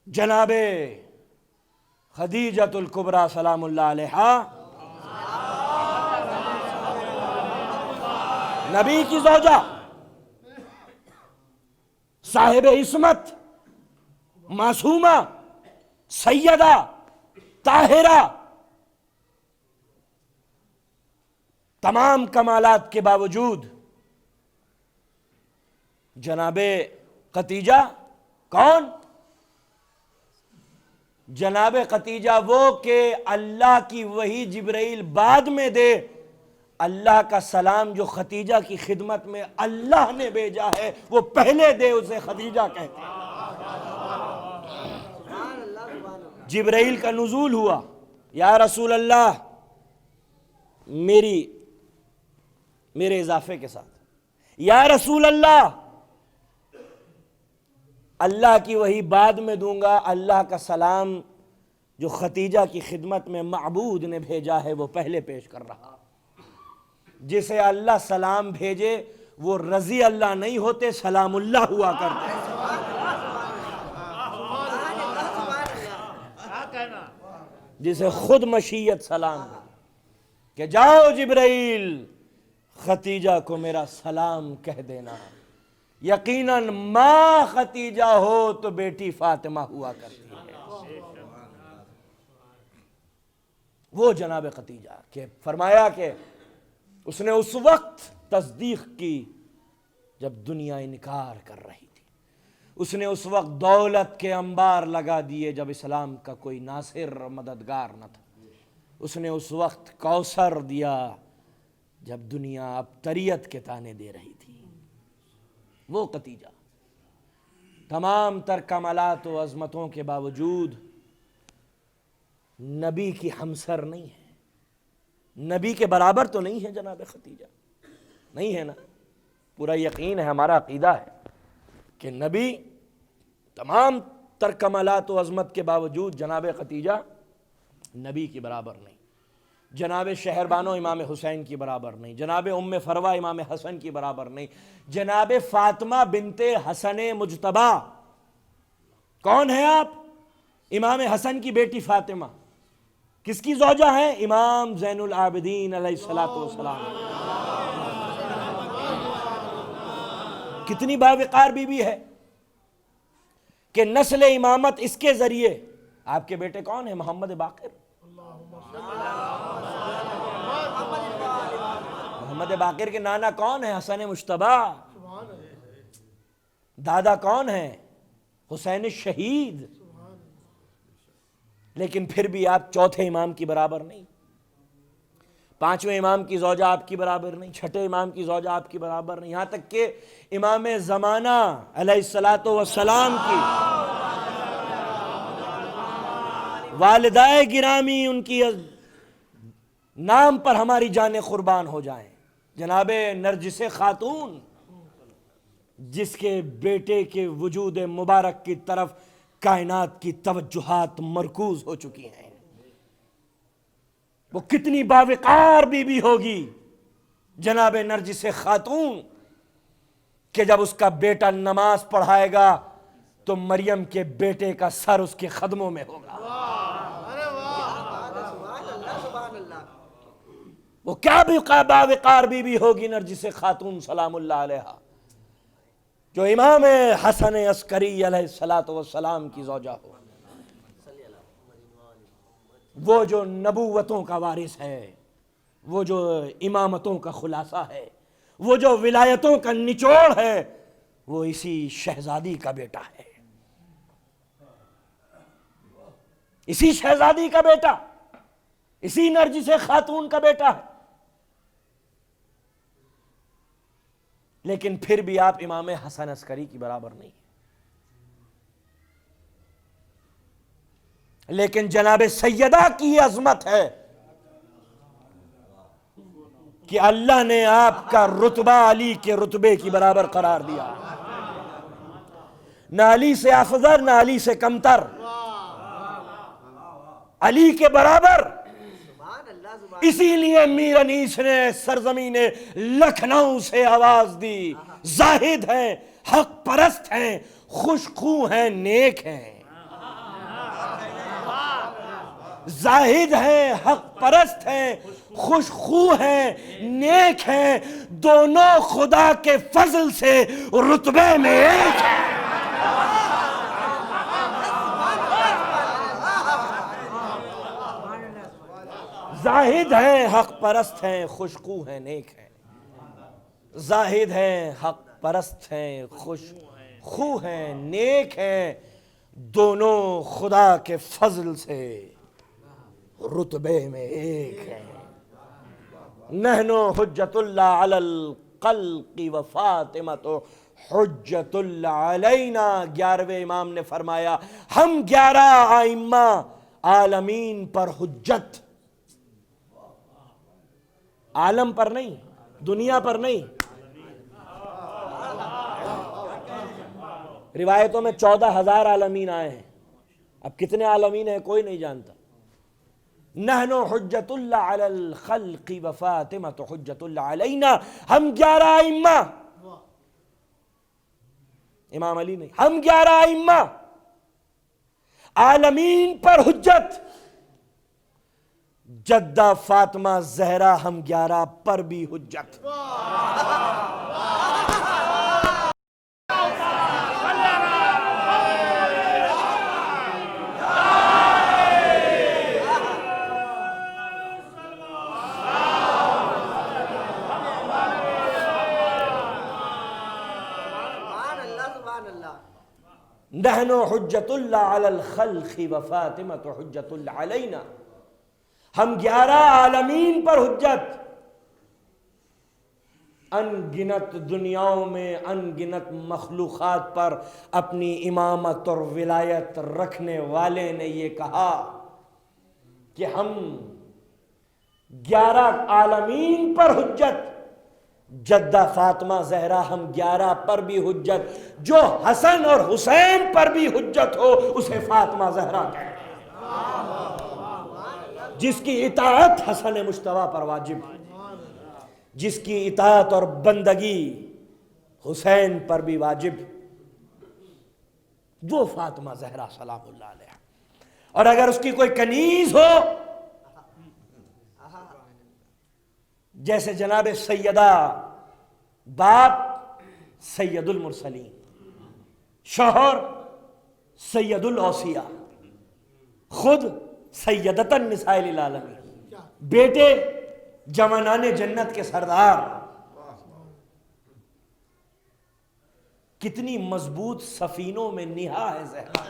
جناب خدیجۃ الکبریٰ سلام اللہ علیہا، نبی کی زوجہ، صاحب عصمت، معصومہ، سیدہ، طاہرہ، تمام کمالات کے باوجود جناب خدیجہ کون؟ جناب خدیجہ وہ کہ اللہ کی وحی جبرائیل بعد میں دے، اللہ کا سلام جو خدیجہ کی خدمت میں اللہ نے بھیجا ہے وہ پہلے دے، اسے خدیجہ کہتے ہیں۔ جبرائیل کا نزول ہوا، یا رسول اللہ، میرے اضافے کے ساتھ، یا رسول اللہ، اللہ کی وحی بعد میں دوں گا، اللہ کا سلام جو خدیجہ کی خدمت میں معبود نے بھیجا ہے وہ پہلے پیش کر رہا۔ جسے اللہ سلام بھیجے وہ رضی اللہ نہیں ہوتے، سلام اللہ ہوا کرتے۔ جسے خود مشیت سلام کہ جاؤ جبرائیل خدیجہ کو میرا سلام کہہ دینا، یقیناً ماں خدیجہ ہو تو بیٹی فاطمہ ہوا کرتی ہے۔ وہ جناب خدیجہ کہ فرمایا کہ اس نے اس وقت تصدیق کی جب دنیا انکار کر رہی تھی، اس نے اس وقت دولت کے انبار لگا دیے جب اسلام کا کوئی ناصر مددگار نہ تھا، اس نے اس وقت کوثر دیا جب دنیا ابتریت کے تانے دے رہی تھی۔ وہ خدیجہ تمام تر کمالات و عظمتوں کے باوجود نبی کی ہمسر نہیں ہے، نبی کے برابر تو نہیں ہے جناب ختیجہ، نہیں ہے نا؟ پورا یقین ہے، ہمارا عقیدہ ہے کہ نبی تمام تر کمالات و عظمت کے باوجود جناب ختیجہ نبی کی برابر نہیں، جناب شہربانو امام حسین کی برابر نہیں، جناب ام فروہ امام حسن کی برابر نہیں، جناب فاطمہ بنت حسن مجتبی، کون ہیں آپ؟ امام حسن کی بیٹی فاطمہ، کس کی زوجہ ہیں؟ امام زین العابدین علیہ الصلوۃ والسلام۔ کتنی باوقار بی بی ہے کہ نسل امامت اس کے ذریعے، آپ کے بیٹے کون ہیں؟ محمد باقر، محمد باقر کے نانا کون ہیں؟ حسن مجتبی، دادا کون ہیں؟ حسین شہید۔ لیکن پھر بھی آپ چوتھے امام کی برابر نہیں، پانچویں امام کی زوجہ آپ کی برابر نہیں، چھٹے امام کی زوجہ آپ کی برابر نہیں، یہاں تک کہ امام زمانہ علیہ الصلوۃ والسلام کی والدائے گرامی، ان کی نام پر ہماری جانیں قربان ہو جائیں، جناب نرجس خاتون، جس کے بیٹے کے وجود مبارک کی طرف کائنات کی توجہات مرکوز ہو چکی ہیں، وہ کتنی باوقار بی بی ہوگی جناب نرجس خاتون کہ جب اس کا بیٹا نماز پڑھائے گا تو مریم کے بیٹے کا سر اس کے قدموں میں ہوگا۔ وہ کیا باوقار بی بی ہوگی نرجس خاتون سلام اللہ علیہا، جو امام حسن عسکری علیہ الصلوۃ والسلام کی زوجہ ہو، وہ جو نبوتوں کا وارث ہے، وہ جو امامتوں کا خلاصہ ہے، وہ جو ولایتوں کا نچوڑ ہے، وہ اسی شہزادی کا بیٹا ہے، اسی شہزادی کا بیٹا، اسی نرجس خاتون کا بیٹا ہے۔ لیکن پھر بھی آپ امام حسن عسکری کی برابر نہیں ہیں۔ لیکن جناب سیدہ کی عظمت ہے کہ اللہ نے آپ کا رتبہ علی کے رتبے کی برابر قرار دیا، نہ علی سے افضل نہ علی سے کمتر، علی کے برابر۔ اسی لیے میر انیس نے سرزمین لکھنؤ سے آواز دی، زاہد ہیں، حق پرست ہیں، خوش خو ہیں، نیک ہیں۔ زاہد ہیں، حق پرست ہیں، خوش خو ہیں، نیک ہیں، دونوں خدا کے فضل سے رتبے میں ایک ہیں۔ زاہد ہیں، حق پرست ہیں، خوش خو ہیں، نیک ہیں۔ زاہد ہیں، حق پرست ہیں، خوش خو ہیں، نیک ہیں، دونوں خدا کے فضل سے رتبے میں ایک ہیں۔ نحنو حجت اللہ علی الخلق و فاطمۃ حجت اللہ علینا۔ 11ویں امام نے فرمایا ہم 11 ائمہ عالمین پر حجت، عالم پر نہیں، دنیا پر نہیں۔ روایتوں میں 14,000 عالمین آئے ہیں، اب کتنے عالمین ہیں کوئی نہیں جانتا۔ نحنو حجت اللہ علی الخلق و فاطمۃ حجت اللہ علینا، ہم 11 ائمہ، امام علی نہیں، ہم 11 ائمہ عالمین پر حجت، جدہ فاطمہ زہرا ہم 11 پر بھی حجت۔ نحنو حجت اللہ علی الخلق و فاطمۃ حجت اللہ علینا، ہم 11 عالمین پر حجت، ان گنت دنیاؤں میں ان گنت مخلوقات پر اپنی امامت اور ولایت رکھنے والے نے یہ کہا کہ ہم 11 عالمین پر حجت، جدہ فاطمہ زہرا ہم 11 پر بھی حجت، جو حسن اور حسین پر بھی حجت ہو اسے فاطمہ زہرا کہتے ہیں، جس کی اطاعت حسن مجتبیٰ پر واجب ہے، جس کی اطاعت اور بندگی حسین پر بھی واجب، وہ فاطمہ زہرا سلام اللہ علیہ۔ اور اگر اس کی کوئی کنیز ہو، جیسے جناب سیدہ باپ سید المرسلین، شوہر سید الاوصیاء، خود سیدۃ النساء للعالمین، بیٹے جوانان جنت کے سردار، کتنی مضبوط سفینوں میں نہا ہے زہرا،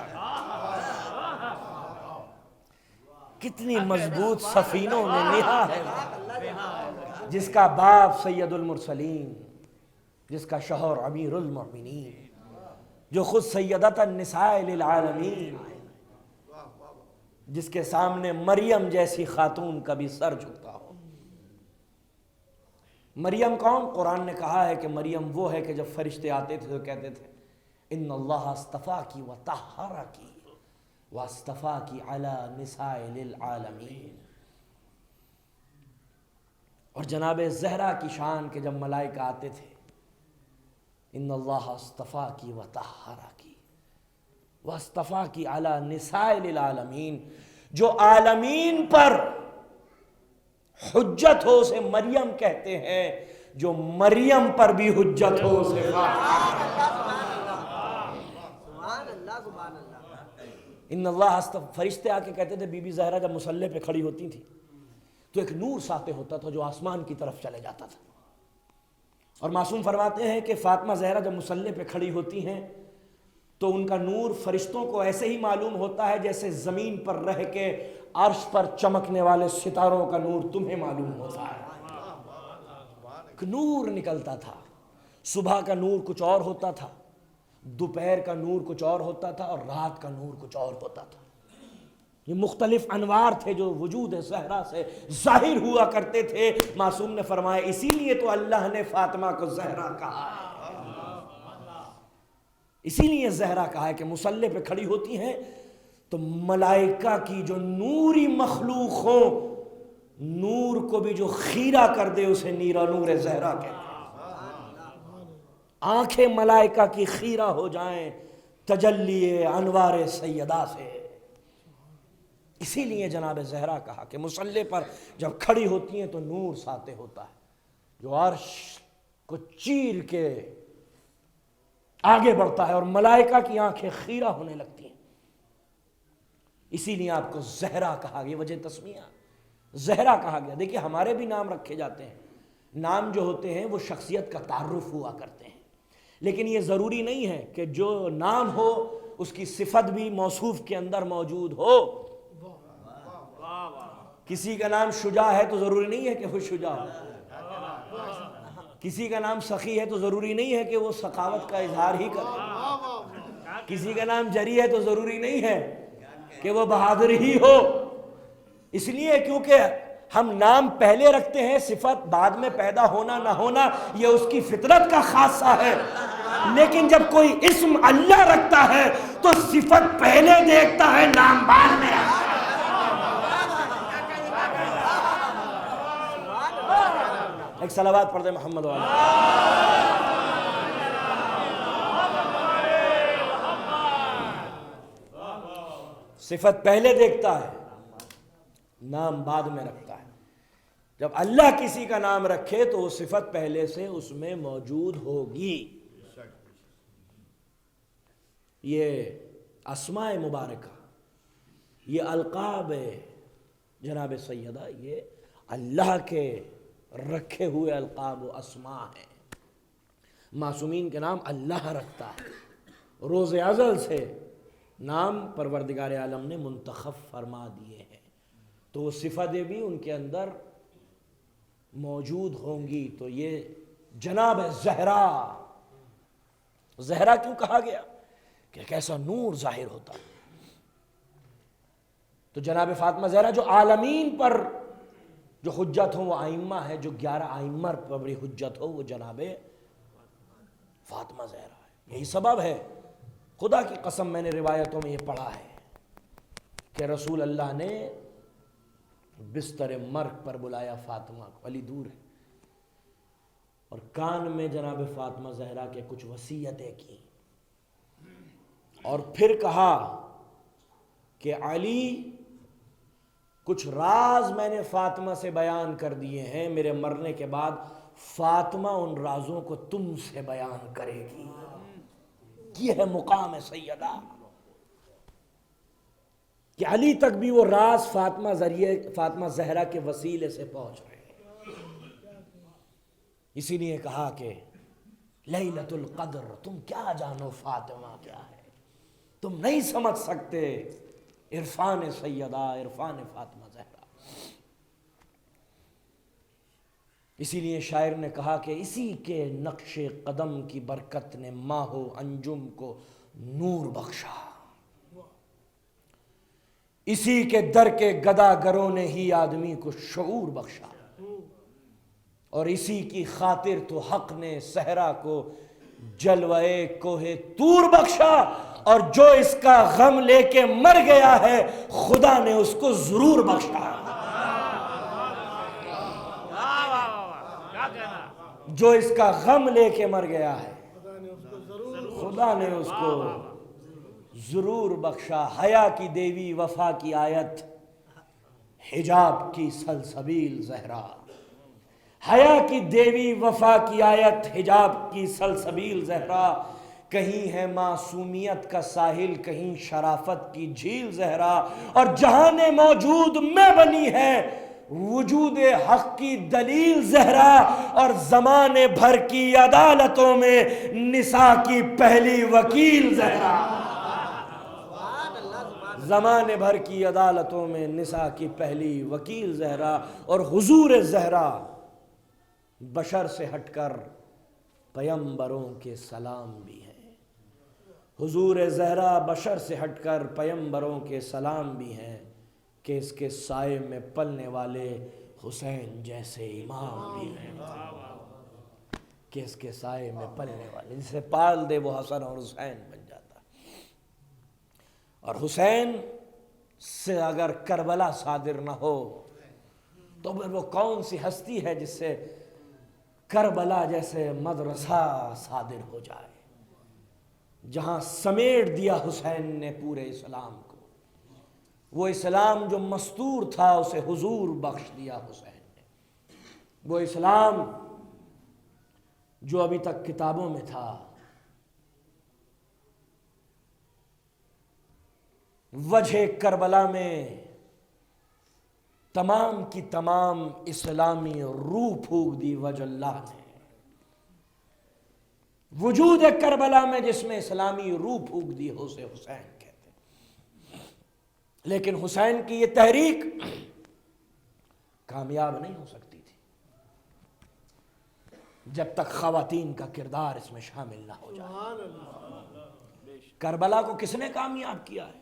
کتنی مضبوط سفینوں میں نہا ہے، جس کا باپ سید المرسلین، جس کا شوہر امیر المؤمنین، جو خود سیدۃ النساء للعالمین، جس کے سامنے مریم جیسی خاتون کا بھی سر جھکتا ہو۔ مریم کون؟ قرآن نے کہا ہے کہ مریم وہ ہے کہ جب فرشتے آتے تھے تو کہتے تھے ان اللہ اصطفاکی وطہرکی واصطفاکی علی نساء للعالمین۔ اور جناب زہرا کی شان کہ جب ملائکہ آتے تھے ان اللہ اصطفاکی وطہرکی واصطفاکی علی نساء للعالمین، جو عالمین پر حجت ہو اسے مریم کہتے ہیں، جو مریم پر بھی حجت ہو اسے ان اللہ فرشتے آ کے کہتے تھے بی بی زہرا جب مصلی پہ کھڑی ہوتی تھی تو ایک نور ساطع ہوتا تھا جو آسمان کی طرف چلے جاتا تھا، اور معصوم فرماتے ہیں کہ فاطمہ زہرا جب مصلی پہ کھڑی ہوتی ہیں تو ان کا نور فرشتوں کو ایسے ہی معلوم ہوتا ہے جیسے زمین پر رہ کے عرش پر چمکنے والے ستاروں کا نور تمہیں معلوم ہوتا ہے۔ نور نکلتا تھا، صبح کا نور کچھ اور ہوتا تھا، دوپہر کا نور کچھ اور ہوتا تھا، اور رات کا نور کچھ اور ہوتا تھا۔ یہ مختلف انوار تھے جو وجود زہرا سے ظاہر ہوا کرتے تھے۔ معصوم نے فرمایا اسی لیے تو اللہ نے فاطمہ کو زہرا کہا ہے، اسی لیے زہرا کہا ہے کہ مصلی پہ کھڑی ہوتی ہیں تو ملائکہ کی جو نوری مخلوق ہو، نور کو بھی جو خیرہ کر دے اسے نیرا نور زہرا کہتے ہیں۔ آنکھیں ملائکہ کی خیرہ ہو جائیں تجلی انوار سیدہ سے، اسی لیے جناب زہرا کہا کہ مصلی پر جب کھڑی ہوتی ہیں تو نور ساطع ہوتا ہے جو عرش کو چیر کے آگے بڑھتا ہے، اور ملائکہ کی آنکھیں خیرہ ہونے لگتی ہیں، اسی لیے آپ کو زہرا کہا گیا، وجہ تسمیہ زہرا کہا گیا۔ دیکھیے ہمارے بھی نام رکھے جاتے ہیں، نام جو ہوتے ہیں وہ شخصیت کا تعارف ہوا کرتے ہیں، لیکن یہ ضروری نہیں ہے کہ جو نام ہو اس کی صفت بھی موصوف کے اندر موجود ہو۔ کسی کا نام شجاع ہے تو ضروری نہیں ہے کہ وہ شجاع ہو، کسی کا نام سخی ہے تو ضروری نہیں ہے کہ وہ سخاوت کا اظہار ہی کرے، کسی کا نام جری ہے تو ضروری نہیں ہے کہ وہ بہادر ہی ہو۔ اس لیے کیونکہ ہم نام پہلے رکھتے ہیں، صفت بعد میں پیدا ہونا نہ ہونا یہ اس کی فطرت کا خاصہ ہے، لیکن جب کوئی اسم اللہ رکھتا ہے تو صفت پہلے دیکھتا ہے، نام بعد میں آتا ہے۔ ایک صلوات پڑھ دے محمد والا۔ صفت پہلے دیکھتا ہے، نام بعد میں رکھتا ہے۔ جب اللہ کسی کا نام رکھے تو وہ صفت پہلے سے اس میں موجود ہوگی۔ یہ اسماء مبارکہ، یہ القاب جناب سیدہ، یہ اللہ کے رکھے ہوئے القاب و اسماء ہیں۔ معصومین کے نام اللہ رکھتا ہے، روز ازل سے نام پروردگار عالم نے منتخب فرما دیے ہیں، تو وہ صفتیں بھی ان کے اندر موجود ہوں گی۔ تو یہ جناب زہرا. زہرا کیوں کہا گیا؟ کہ کیسا نور ظاہر ہوتا ہے. تو جناب فاطمہ زہرا جو عالمین پر جو حجت ہو وہ آئمہ ہے، جو 11 آئمہ پر بڑی حجت ہو وہ جناب فاطمہ زہرا ہے. یہی سبب ہے، خدا کی قسم میں نے روایتوں میں یہ پڑھا ہے کہ رسول اللہ نے بستر مرگ پر بلایا فاطمہ کو، علی دور ہے، اور کان میں جناب فاطمہ زہرا کے کچھ وصیتیں کی، اور پھر کہا کہ علی کچھ راز میں نے فاطمہ سے بیان کر دیے ہیں، میرے مرنے کے بعد فاطمہ ان رازوں کو تم سے بیان کرے گی. یہ ہے مقام سیدہ کہ علی تک بھی وہ راز فاطمہ زہرا کے وسیلے سے پہنچ رہے ہیں. اسی لیے کہا کہ لیلۃ القدر، تم کیا جانو فاطمہ کیا ہے، تم نہیں سمجھ سکتے عرفان سیدہ، عرفان فاطمہ زہرا. اسی لیے شاعر نے کہا کہ اسی کے نقش قدم کی برکت نے ماہ و انجم کو نور بخشا، اسی کے در کے گداگروں نے ہی آدمی کو شعور بخشا، اور اسی کی خاطر تو حق نے صحرا کو جلوے کوہ طور بخشا، اور جو اس کا غم لے کے مر گیا ہے خدا نے اس کو ضرور بخشا. جو اس کا غم لے کے مر گیا ہے خدا نے اس کو ضرور بخشا. حیا کی دیوی وفا کی آیت، حجاب کی سلسبیل زہرا. حیا کی دیوی وفا کی آیت، حجاب کی سلسبیل زہرا. کہیں ہے معصومیت کا ساحل، کہیں شرافت کی جھیل زہرا. اور جہان موجود میں بنی ہے وجود حق کی دلیل زہرا. اور زمانے بھر کی عدالتوں میں نساء کی پہلی وکیل زہرا. زمانے بھر کی عدالتوں میں نساء کی پہلی وکیل زہرا. اور حضور زہرا بشر سے ہٹ کر پیمبروں کے سلام بھی ہیں. حضور زہرا بشر سے ہٹ کر پیمبروں کے سلام بھی ہیں، کہ اس کے سائے میں پلنے والے حسین جیسے امام بھی ہیں. کہ اس کے سائے میں پلنے والے، جسے پال دے وہ حسن اور حسین بن جاتا. اور حسین سے اگر کربلا صادر نہ ہو تو پھر وہ کون سی ہستی ہے جس سے کربلا جیسے مدرسہ صادر ہو جائے، جہاں سمیٹ دیا حسین نے پورے اسلام کو. وہ اسلام جو مستور تھا اسے حضور بخش دیا حسین نے. وہ اسلام جو ابھی تک کتابوں میں تھا، وجہ کربلا میں تمام کی تمام اسلامی روح پھونک دی وجہ اللہ نے. وجود کربلا میں جس میں اسلامی روح پھونک دی اسے حسین کہتے ہیں. لیکن حسین کی یہ تحریک کامیاب نہیں ہو سکتی تھی جب تک خواتین کا کردار اس میں شامل نہ ہو جائے. کربلا کو کس نے کامیاب کیا ہے؟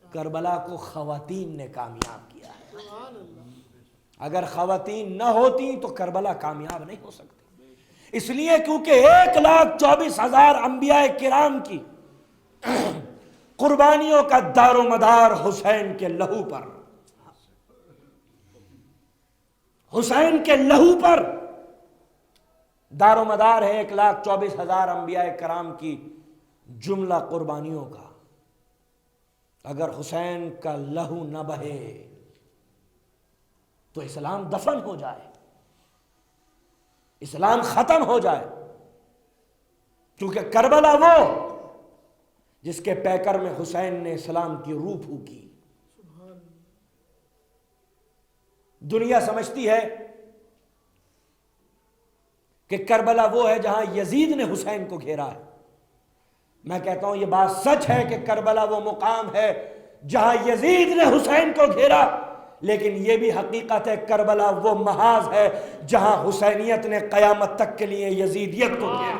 کربلا کو خواتین نے کامیاب کیا ہے. اگر خواتین نہ ہوتی تو کربلا کامیاب نہیں ہو سکتی. اس لیے کیونکہ 1,24,000 انبیاء کرام کی قربانیوں کا دار و مدار حسین کے لہو پر، حسین کے لہو پر دار و مدار ہے 1,24,000 انبیاء کرام کی جملہ قربانیوں کا. اگر حسین کا لہو نہ بہے تو اسلام دفن ہو جائے، اسلام ختم ہو جائے. کیونکہ کربلا وہ جس کے پیکر میں حسین نے اسلام کی روح پھونکی. دنیا سمجھتی ہے کہ کربلا وہ ہے جہاں یزید نے حسین کو گھیرا ہے. میں کہتا ہوں یہ بات سچ ہے کہ کربلا وہ مقام ہے جہاں یزید نے حسین کو گھیرا، لیکن یہ بھی حقیقت ہے کربلا وہ محاذ ہے جہاں حسینیت نے قیامت تک کے لیے یزیدیت کو کیا،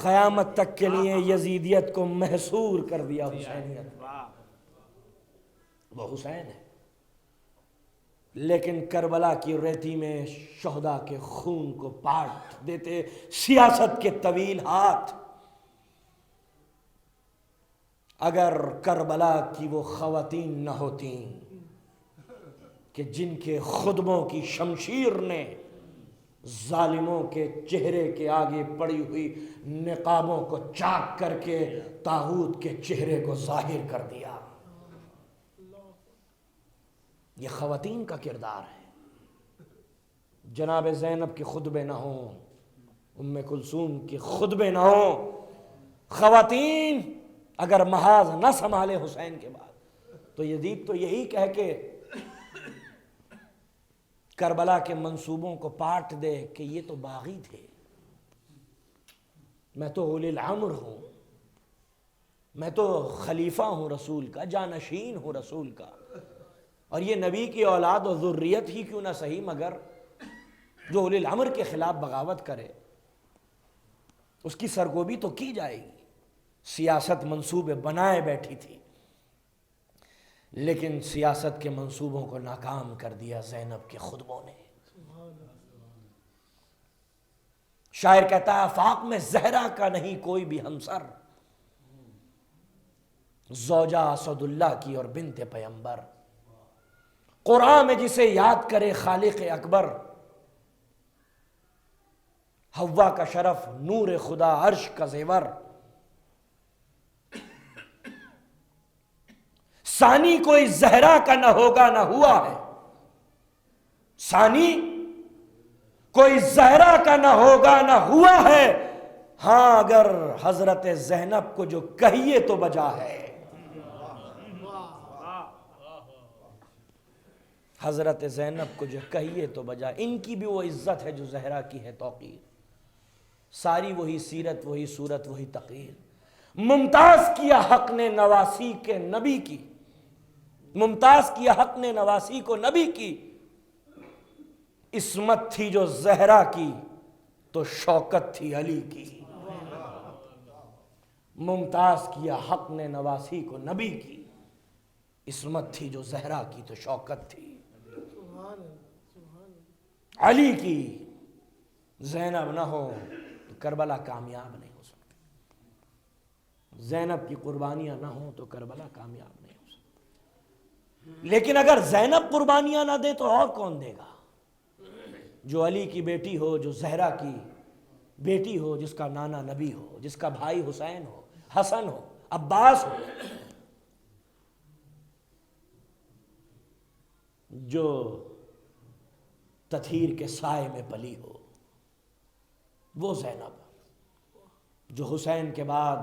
قیامت تک کے لیے یزیدیت کو محصور کر دیا حسینیت، وہ حسین ہے۔ لیکن کربلا کی ریتی میں شہداء کے خون کو پاٹ دیتے سیاست کے طویل ہاتھ۔ اگر کربلا کی وہ خواتین نہ ہوتیں کہ جن کے خطبوں کی شمشیر نے ظالموں کے چہرے کے آگے پڑی ہوئی نقابوں کو چاک کر کے طاغوت کے چہرے کو ظاہر کر دیا، یہ خواتین کا کردار ہے۔ جناب زینب کے خطبے نہ ہوں، ام کلثوم کے خطبے نہ ہوں، خواتین اگر محاذ نہ سنبھالے حسین کے بعد تو یزید تو یہی کہہ کے کربلا کے منصوبوں کو پاٹ دے کہ یہ تو باغی تھے، میں تو اولی الامر ہوں، میں تو خلیفہ ہوں رسول کا، جانشین ہوں رسول کا، اور یہ نبی کی اولاد و ذریت ہی کیوں نہ صحیح مگر جو اولی الامر کے خلاف بغاوت کرے اس کی سرگوبی تو کی جائے گی۔ سیاست منصوبے بنائے بیٹھی تھی، لیکن سیاست کے منصوبوں کو ناکام کر دیا زینب کے خطبوں نے۔ شاعر کہتا ہے آفاق میں زہرا کا نہیں کوئی بھی ہمسر، زوجہ اسد اللہ کی اور بنت پیمبر، قرآن میں جسے یاد کرے خالق اکبر، حوا کا شرف نور خدا عرش کا زیور، ثانی کوئی زہرا کا نہ ہوگا نہ ہوا ہے، ثانی کوئی زہرا کا نہ ہوگا نہ ہوا ہے، ہاں اگر حضرت زینب کو جو کہیے تو بجا ہے، حضرت زینب کو جو کہیے تو بجا۔ ان کی بھی وہ عزت ہے جو زہرا کی ہے توقیر، ساری وہی سیرت وہی صورت وہی تقریر۔ ممتاز کیا حق نے نواسی کے نبی کی، ممتاز کیا حق نے نواسی کو نبی کی، عصمت تھی جو زہرا کی تو شوکت تھی علی کی۔ ممتاز کیا حق نے نواسی کو نبی کی، عصمت تھی جو زہرا کی تو شوکت تھی علی کی۔ زینب نہ ہو تو کربلا کامیاب نہیں ہو سکتی، زینب کی قربانیاں نہ ہوں تو کربلا کامیاب نہیں ہو سکتی۔ لیکن اگر زینب قربانیاں نہ دے تو اور کون دے گا؟ جو علی کی بیٹی ہو، جو زہرا کی بیٹی ہو، جس کا نانا نبی ہو، جس کا بھائی حسین ہو، حسن ہو، عباس ہو، جو تطہیر کے سائے میں پلی ہو، وہ زینب جو حسین کے بعد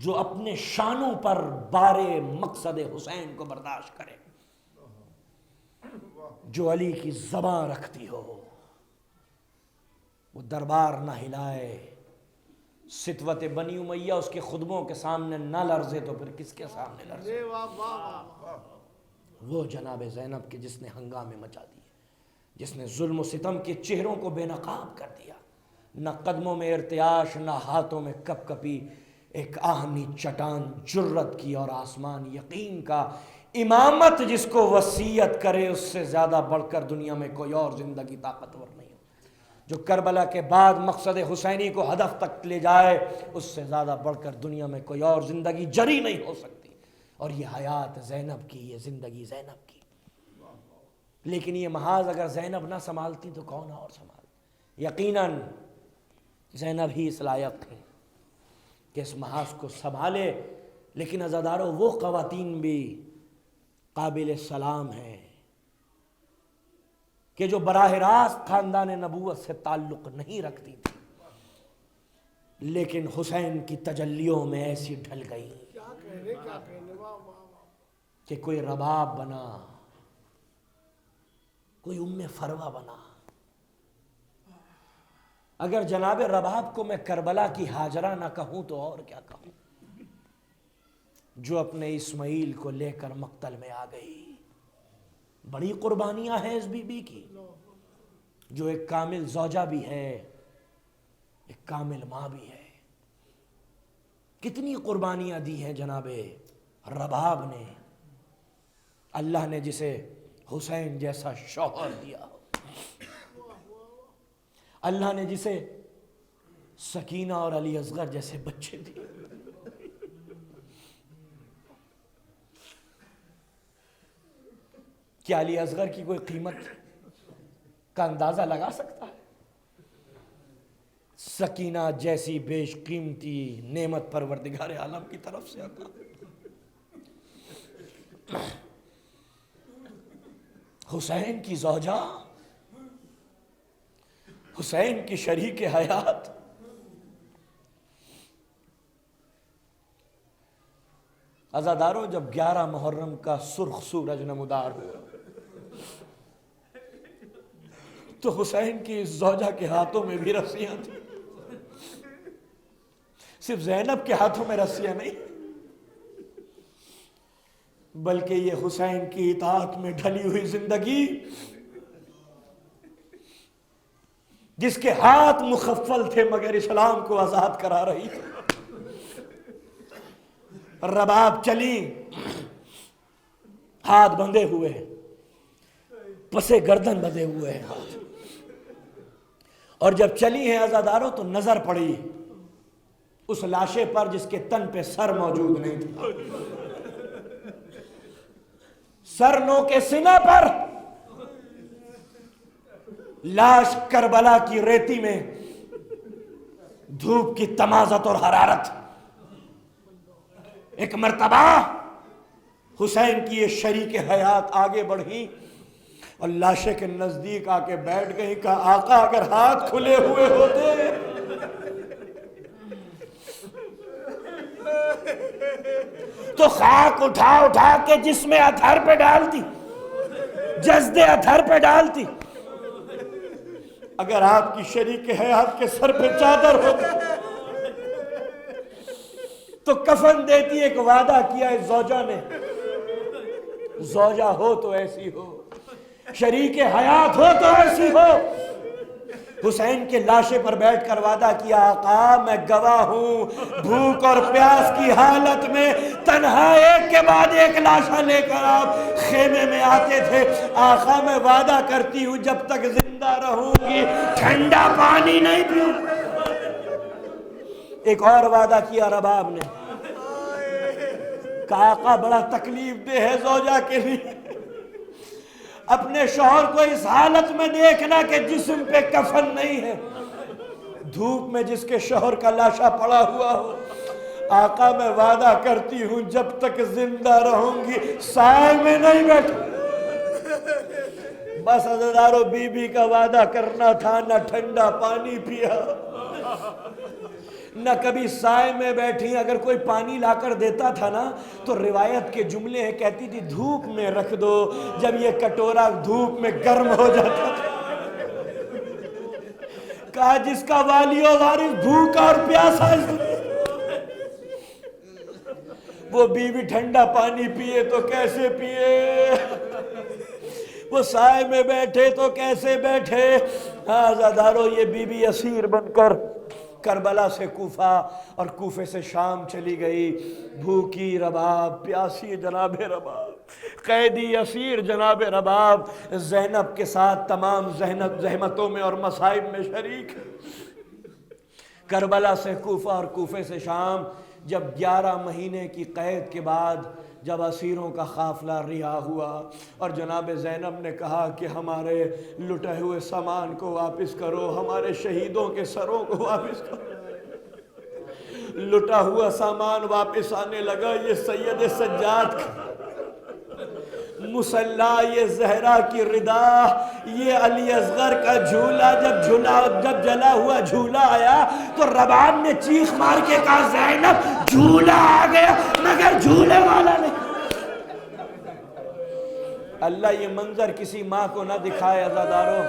جو اپنے شانوں پر بارے مقصد حسین کو برداشت کرے، جو علی کی زبان رکھتی ہو، وہ دربار نہ ہلائے، ستوت بنی امیہ اس کے خطبوں کے سامنے نہ لرزے تو پھر کس کے سامنے لرزے؟ وہ جناب زینب کے جس نے ہنگامے مچا دیے، جس نے ظلم و ستم کے چہروں کو بے نقاب کر دیا، نہ قدموں میں ارتعاش نہ ہاتھوں میں کپ کپی، ایک آہنی چٹان جرت کی اور آسمان یقین کا۔ امامت جس کو وصیت کرے اس سے زیادہ بڑھ کر دنیا میں کوئی اور زندگی طاقتور نہیں ہو، جو کربلا کے بعد مقصد حسینی کو ہدف تک لے جائے اس سے زیادہ بڑھ کر دنیا میں کوئی اور زندگی جری نہیں ہو سکتی۔ اور یہ حیات زینب کی، یہ زندگی زینب کی۔ لیکن یہ محاذ اگر زینب نہ سنبھالتی تو کون اور سنبھال؟ یقیناً زینب ہی اس لائق تھی کہ اس محاذ کو سنبھالے۔ لیکن عزادارو وہ خواتین بھی قابل سلام ہیں کہ جو براہ راست خاندان نبوت سے تعلق نہیں رکھتی تھی، لیکن حسین کی تجلیوں میں ایسی ڈھل گئی کہ کوئی رباب بنا، کوئی ام فروا بنا، اگر جناب رباب کو میں کربلا کی ہاجرہ نہ کہوں تو اور کیا کہوں، جو اپنے اسماعیل کو لے کر مقتل میں آ گئی۔ بڑی قربانیاں ہیں اس بی بی کی، جو ایک کامل زوجہ بھی ہے، ایک کامل ماں بھی ہے۔ کتنی قربانیاں دی ہیں جناب رباب نے۔ اللہ نے جسے حسین جیسا شوہر دیا، اللہ نے جسے سکینہ اور علی اصغر جیسے بچے دیے، کیا علی اصغر کی کوئی قیمت کا اندازہ لگا سکتا ہے؟ سکینہ جیسی بیش قیمتی نعمت پروردگار عالم کی طرف سے عطا۔ حسین کی زوجہ، حسین کی شریک حیات، عزادارو جب 11 محرم کا سرخ سورج نمودار ہوا تو حسین کی اس زوجہ کے ہاتھوں میں بھی رسیاں تھیں۔ صرف زینب کے ہاتھوں میں رسیاں نہیں، بلکہ یہ حسین کی اطاعت میں ڈھلی ہوئی زندگی، جس کے ہاتھ مخفل تھے مگر اسلام کو آزاد کرا رہی تھی۔ رباب چلی ہاتھ بندھے ہوئے، پسے گردن بندھے ہوئے ہیں ہاتھ، اور جب چلی ہیں عزاداروں تو نظر پڑی اس لاشے پر جس کے تن پہ سر موجود نہیں تھا۔ سر نو کے سینہ پر لاش کربلا کی ریتی میں، دھوپ کی تمازت اور حرارت۔ ایک مرتبہ حسین کی یہ شریک حیات آگے بڑھی اور لاشے کے نزدیک آ کے بیٹھ گئی، کہا آقا اگر ہاتھ کھلے ہوئے ہوتے تو خاک اٹھا اٹھا کے جسم اطہر پہ ڈالتی، جسد اطہر پہ ڈالتی۔ اگر آپ کی شریک حیات کے سر پہ چادر ہوتی تو کفن دیتی۔ ایک وعدہ کیا ہے زوجہ نے، زوجہ ہو تو ایسی ہو، شریک حیات ہو تو ایسی ہو۔ حسین کے لاشے پر بیٹھ کر وعدہ کیا، آقا میں گواہ ہوں، بھوک اور پیاس کی حالت میں تنہا ایک کے بعد ایک لاشاں لے کر آپ خیمے میں آتے تھے۔ آقا میں وعدہ کرتی ہوں جب تک زندہ رہوں گی ٹھنڈا پانی نہیں پیوں۔ ایک اور وعدہ کیا رباب نے، کہا آقا بڑا تکلیف دہ ہے زوجہ کے لیے، اپنے شوہر کو اس حالت میں دیکھنا کہ جسم پہ کفن نہیں ہے، دھوپ میں جس کے شوہر کا لاشا پڑا ہوا ہو۔ آقا میں وعدہ کرتی ہوں جب تک زندہ رہوں گی سائے میں نہیں بیٹھوں۔ بس عزادارو بی بی کا وعدہ کرنا تھا، نہ ٹھنڈا پانی پیا، نہ کبھی سائے میں بیٹھی۔ اگر کوئی پانی لا کر دیتا تھا نا تو روایت کے جملے ہیں، کہتی تھی دھوپ میں رکھ دو۔ جب یہ کٹورا دھوپ میں گرم ہو جاتا تھا، کہا جس کا والی و وارث بھوکا اور پیاسا وہ بیوی ٹھنڈا پانی پیے تو کیسے پیے، وہ سائے میں بیٹھے تو کیسے بیٹھے۔ ہاں عزادارو یہ بی بی اسیر بن کر کربلا سے کوفہ اور کوفے سے شام چلی گئی، بھوکی رباب، پیاسی جناب رباب، قیدی اسیر جناب رباب، زینب کے ساتھ تمام زحمتوں میں اور مصائب میں شریک۔ کربلا سے کوفہ اور کوفے سے شام، جب 11 مہینے کی قید کے بعد جب اسیروں کا قافلہ رہا ہوا اور جناب زینب نے کہا کہ ہمارے لٹے ہوئے سامان کو واپس کرو، ہمارے شہیدوں کے سروں کو واپس کرو، لٹا ہوا سامان واپس آنے لگا۔ یہ سید سجاد کا مصلا، یہ زہرا کی ردا، یہ علی اصغر کا جھولا، جب جلا ہوا جھولا آیا تو رباب نے چیخ مار کے کہا زینب جھولا آ گیا مگر جھولے والا نہیں۔ اللہ یہ منظر کسی ماں کو نہ دکھائے عزادارو۔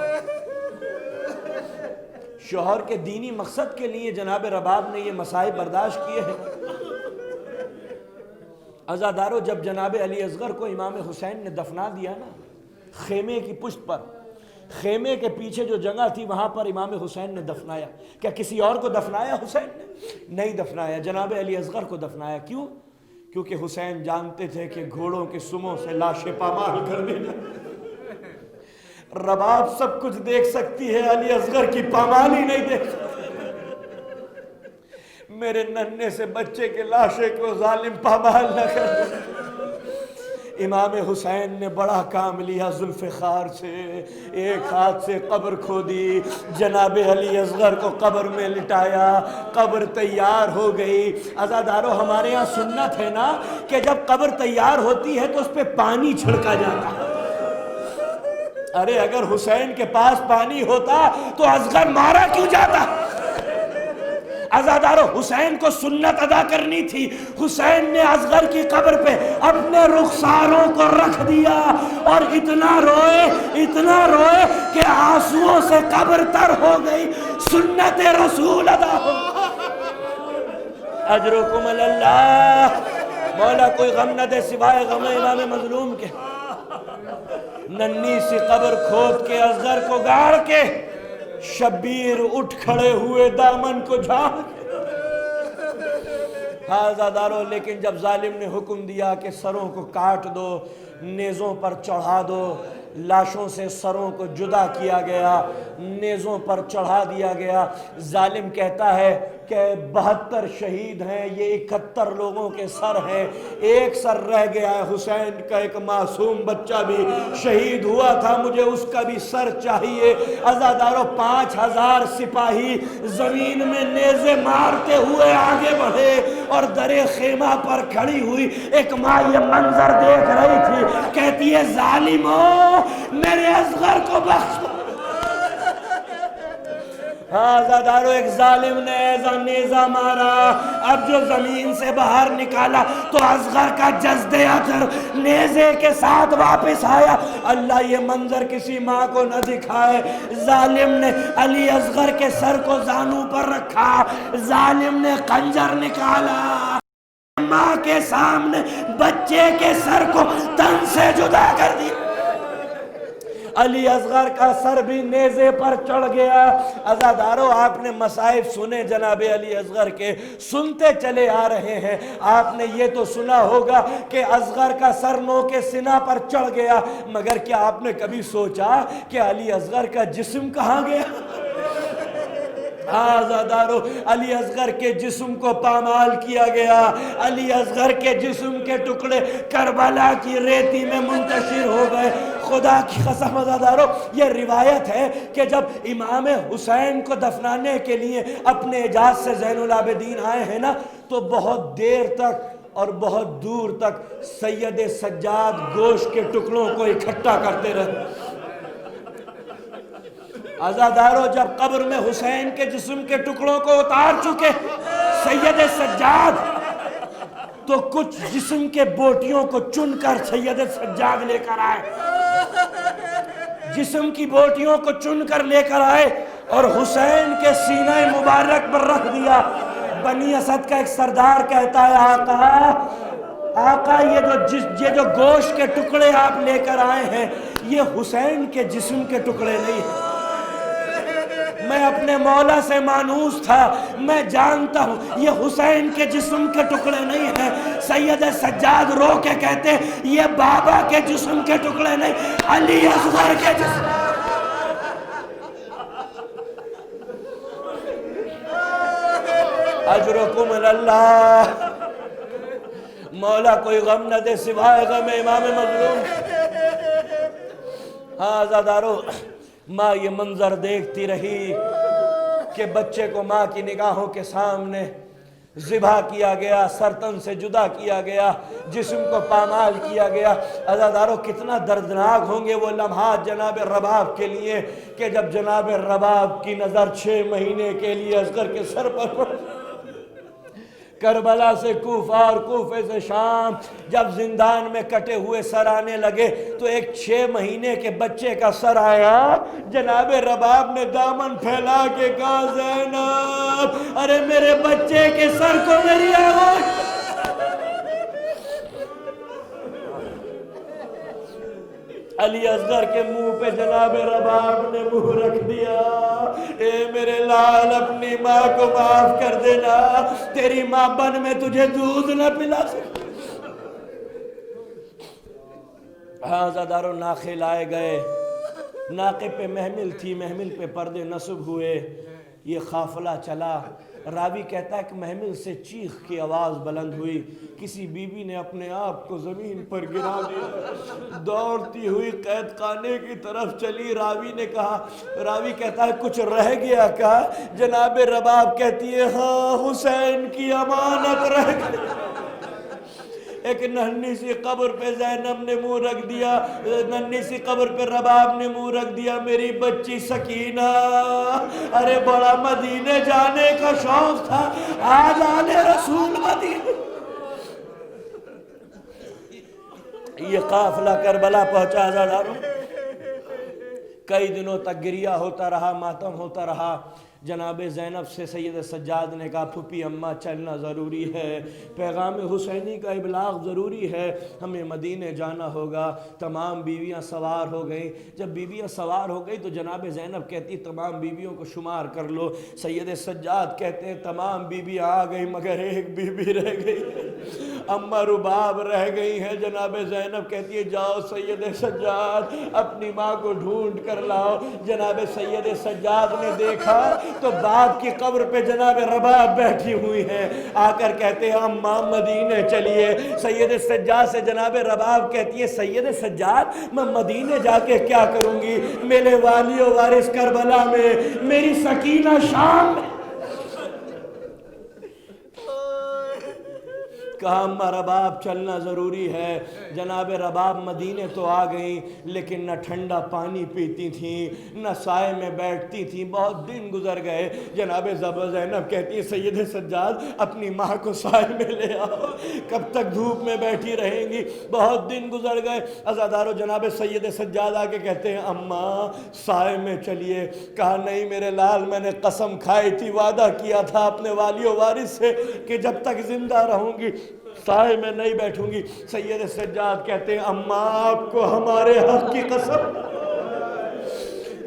شوہر کے دینی مقصد کے لیے جناب رباب نے یہ مصائب برداشت کیے ہیں۔ عزادارو، جب جناب علی اصغر کو امام حسین نے دفنا دیا نا، خیمے کی پشت پر، خیمے کے پیچھے جو جگہ تھی وہاں پر امام حسین نے دفنایا۔ کیا کسی اور کو دفنایا حسین نے؟ نہیں دفنایا، جناب علی اصغر کو دفنایا۔ کیوں؟ کیونکہ حسین جانتے تھے کہ گھوڑوں کے سموں سے لاشیں پامال کر دینا۔ رباب سب کچھ دیکھ سکتی ہے، علی اصغر کی پامال ہی نہیں دیکھ سکتی۔ میرے ننھے سے بچے کے لاشے کو ظالم پامال نہ کر دے۔ امام حسین نے بڑا کام لیا، ذوالفقار سے ایک ہاتھ سے قبر کھودی، جناب علی اصغر کو قبر میں لٹایا، قبر تیار ہو گئی۔ عزادارو، ہمارے یہاں سنت ہے نا کہ جب قبر تیار ہوتی ہے تو اس پہ پانی چھڑکا جاتا ہے۔ ارے اگر حسین کے پاس پانی ہوتا تو اصغر مارا کیوں جاتا؟ عزادارو، حسین کو سنت ادا کرنی تھی۔ حسین نے اصغر کی قبر پہ اپنے رخساروں کو رکھ دیا اور اتنا روئے کہ آنسوؤں سے قبر تر ہو گئی، سنت رسول ادا ہو۔ اجرکم اللہ، مولا کوئی غم نہ دے سوائے غم امام مظلوم کے۔ ننھی سی قبر کھود کے اصغر کو گاڑ کے شبیر اٹھ کھڑے ہوئے دامن کو جھاڑ کے۔ ہاں عزادارو، لیکن جب ظالم نے حکم دیا کہ سروں کو کاٹ دو، نیزوں پر چڑھا دو، لاشوں سے سروں کو جدا کیا گیا، نیزوں پر چڑھا دیا گیا۔ ظالم کہتا ہے کہ 72 شہید ہیں، یہ 71 لوگوں کے سر ہیں، ایک سر رہ گیا ہے، حسین کا ایک معصوم بچہ بھی شہید ہوا تھا، مجھے اس کا بھی سر چاہیے۔ عزادارو، 5000 سپاہی زمین میں نیزے مارتے ہوئے آگے بڑھے اور درِ خیمہ پر کھڑی ہوئی ایک ماں یہ منظر دیکھ رہی تھی، کہتی ہے ظالموں میرے اصغر کو بخش دو۔ ہاں عزادارو، ایک ظالم نے ایسا نیزہ مارا، اب جو زمین سے باہر نکالا تو اصغر کا جسد اثر نیزے کے ساتھ واپس آیا۔ اللہ یہ منظر کسی ماں کو نہ دکھائے۔ ظالم نے علی اصغر کے سر کو زانوں پر رکھا، ظالم نے خنجر نکالا، ماں کے سامنے بچے کے سر کو تن سے جدا کر دیا۔ علی اصغر کا سر بھی نیزے پر چڑھ گیا۔ عزادارو، آپ نے مصائب سنے جناب علی اصغر کے، سنتے چلے آ رہے ہیں۔ آپ نے یہ تو سنا ہوگا کہ اصغر کا سر نو کے سینہ پر چڑھ گیا، مگر کیا آپ نے کبھی سوچا کہ علی اصغر کا جسم کہاں گیا؟ عزادارو، علی اصغر کے جسم کو پامال کیا گیا، علی اصغر کے جسم کے ٹکڑے کربلا کی ریتی میں منتشر ہو گئے۔ خدا کی قسم عزادارو، یہ روایت ہے کہ جب امام حسین کو دفنانے کے لیے اپنے اجاز سے زین العابدین آئے ہیں نا، تو بہت دیر تک اور بہت دور تک سید سجاد گوشت کے ٹکڑوں کو اکٹھا کرتے رہے۔ عزادارو، جب قبر میں حسین کے جسم کے ٹکڑوں کو اتار چکے سید سجاد، تو کچھ جسم کے بوٹیوں کو چن کر سید سجاد لے کر آئے، جسم کی بوٹیوں کو چن کر لے کر آئے اور حسین کے سینہ مبارک پر رکھ دیا۔ بنی اسد کا ایک سردار کہتا ہے، آقا یہ جو گوشت کے ٹکڑے آپ لے کر آئے ہیں، یہ حسین کے جسم کے ٹکڑے نہیں ہیں۔ میں اپنے مولا سے مانوس تھا، میں جانتا ہوں یہ حسین کے جسم کے ٹکڑے نہیں ہیں۔ سید سجاد رو کے کہتے ہیں، یہ بابا کے جسم کے ٹکڑے نہیں، علی اصغر کے جسم۔ اجرکم اللہ، مولا کوئی غم نہ دے سوائے غم امام مظلوم۔ ہاں عزادارو، ماں یہ منظر دیکھتی رہی کہ بچے کو ماں کی نگاہوں کے سامنے ذبح کیا گیا، سرتن سے جدا کیا گیا، جسم کو پامال کیا گیا۔ عزادارو، کتنا دردناک ہوں گے وہ لمحات جناب رباب کے لیے کہ جب جناب رباب کی نظر 6 مہینے کے لیے اصغر کے سر پر پڑ، کربلا سے کوفہ اور کوفے سے شام جب زندان میں کٹے ہوئے سر آنے لگے تو ایک 6 مہینے کے بچے کا سر آیا. جناب رباب نے دامن پھیلا کے کہا زینب ارے میرے بچے کے سر کو میری آواز. علی اصغر کے منہ پہ جناب رباب نے منہ رکھ دیا. اے میرے لال اپنی ماں کو معاف کر دینا, تیری ماں بن میں تجھے دودھ نہ پلا سکتی. ہاں زادارو ناخے لائے گئے, ناقے پہ محمل تھی, محمل پہ پردے نصب ہوئے, یہ قافلہ چلا. راوی کہتا ہے کہ محمل سے چیخ کی آواز بلند ہوئی, کسی بی بی نے اپنے آپ کو زمین پر گرا دیا, دوڑتی ہوئی قید خانے کی طرف چلی. راوی نے کہا, راوی کہتا ہے کچھ رہ گیا کیا؟ جناب رباب کہتی ہے ہاں حسین کی امانت رہ گئی. ایک ننھی سی قبر پہ زینب نے منہ رکھ دیا, ننھی سی قبر پہ رباب نے منہ رکھ دیا. میری بچی سکینہ, ارے بڑا مدینے جانے کا شوق تھا, آج آنے رسول مدینے. یہ قافلہ کربلا پہنچا زاداروں, کئی دنوں تک گریہ ہوتا رہا, ماتم ہوتا رہا. جناب زینب سے سید سجاد نے کہا پھپھی اماں چلنا ضروری ہے, پیغام حسینی کا ابلاغ ضروری ہے, ہمیں مدینے جانا ہوگا. تمام بیویاں سوار ہو گئیں. جب بیویاں سوار ہو گئی تو جناب زینب کہتی تمام بیویوں کو شمار کر لو. سید سجاد کہتے ہیں تمام بیویاں آ گئی مگر ایک بیوی رہ گئی ہے, اماں رباب رہ گئی ہیں. جناب زینب کہتی ہے جاؤ سید سجاد اپنی ماں کو ڈھونڈ کر لاؤ. جناب سید سجاد نے دیکھا تو باپ کی قبر پہ جناب رباب بیٹھی ہوئی ہیں. آ کر کہتے ہیں اماں مدینے چلیے. سید سجاد سے جناب رباب کہتی ہے سید سجاد میں مدینے جا کے کیا کروں گی, میرے والی و وارث کربلا میں, میری سکینہ شام میں. کہا اماں رباب چلنا ضروری ہے. جناب رباب مدینے تو آ گئیں لیکن نہ ٹھنڈا پانی پیتی تھیں نہ سائے میں بیٹھتی تھیں. بہت دن گزر گئے. جناب زینب کہتی ہیں سید سجاد اپنی ماں کو سائے میں لے آؤ, کب تک دھوپ میں بیٹھی رہیں گی. بہت دن گزر گئے. عزادارو جناب سید سجاد آ کے کہتے ہیں اماں سائے میں چلیے. کہا نہیں میرے لال, میں نے قسم کھائی تھی, وعدہ کیا تھا اپنے والی و وارث سے کہ جب تک زندہ رہوں گی سائے میں نہیں بیٹھوں گی. سید سجاد کہتے ہیں اماں آپ کو ہمارے حق کی قسم.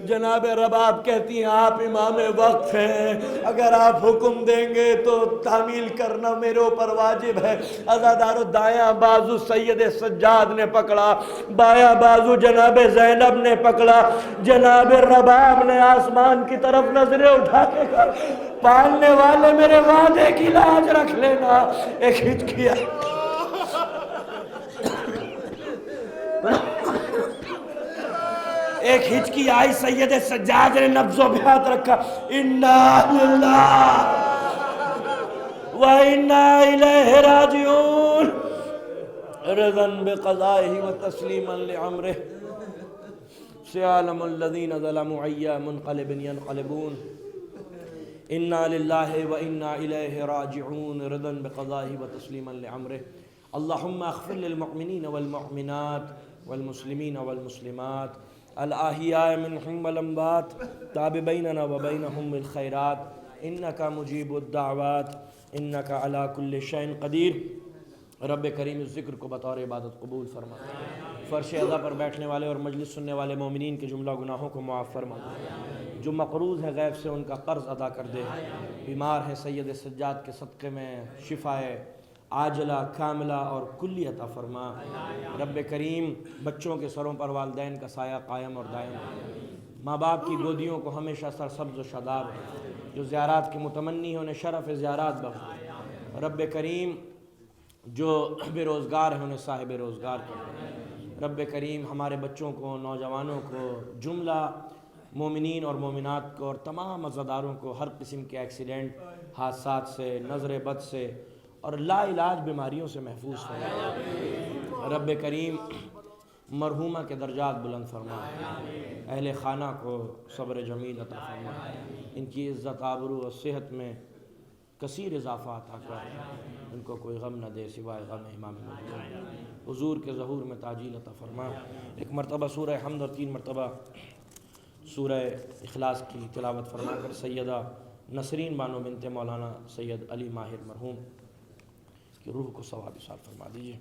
جناب رباب کہتی ہیں آپ امام وقت ہیں, اگر آپ حکم دیں گے تو تعمیل کرنا میرے اوپر واجب ہے. عزادارو دایاں بازو سید سجاد نے پکڑا, بایاں بازو جناب زینب نے پکڑا. جناب رباب نے آسمان کی طرف نظریں اٹھا کے کہا پالنے والے میرے وعدے کی لاج رکھ لینا. ایک ہچکیا ایک ہچکی آئی. سید سجاد نے نبضوں پہ ہاتھ رکھا, انا للہ و انا الیہ راجعون رضا بقضائہ و تسلیما لعمرہ سیعلم الذین ظلموا ای منقلب ینقلبون انا للہ و انا الیہ راجعون رضا بقضائہ و تسلیما لعمرہ. اللہم اغفر للمؤمنین والمؤمنات والمسلمین والمسلمات الاحیاء منہم والاموات تاب بیننا و بینہم بالخیرات انکا مجیب الدعوات انکا علی کل شیء قدیر. رب کریم اس ذکر کو بطور عبادت قبول فرما. فرش اعلیٰ پر بیٹھنے والے اور مجلس سننے والے مومنین کے جملہ گناہوں کو معاف فرما. جو مقروض ہے غیب سے ان کا قرض ادا کر دے. بیمار ہیں سید سجاد کے صدقے میں شفائے عاجلہ کاملہ اور کلی عطا فرما. رب کریم بچوں کے سروں پر والدین کا سایہ قائم اور دائم. ماں باپ کی گودیوں کو ہمیشہ سرسبز و شاداب. جو زیارات کے متمنی ہیں انہیں شرف زیارات بخش. رب کریم جو بے روزگار ہیں انہیں صاحب روزگار کر. رب کریم ہمارے بچوں کو, نوجوانوں کو, جملہ مومنین اور مومنات کو اور تمام عزاداروں کو ہر قسم کے ایکسیڈنٹ, حادثات سے, نظر بد سے اور لا علاج بیماریوں سے محفوظ فرما. رب کریم مرحومہ کے درجات بلند فرما. اہل خانہ کو صبر جمیل عطا فرما. ان کی عزت آبرو اور صحت میں کثیر اضافہ عطا کر، ان کو کوئی غم نہ دے سوائے غم امام مہدی، حضور کے ظہور میں تعجیل عطا فرما۔ ایک مرتبہ سورہ حمد اور 3 مرتبہ سورہ اخلاص کی تلاوت فرما کر سیدہ نسرین بانو بنت مولانا سید علی ماہر مرحوم کی روح کو ثواب وصال فرما دیجیے۔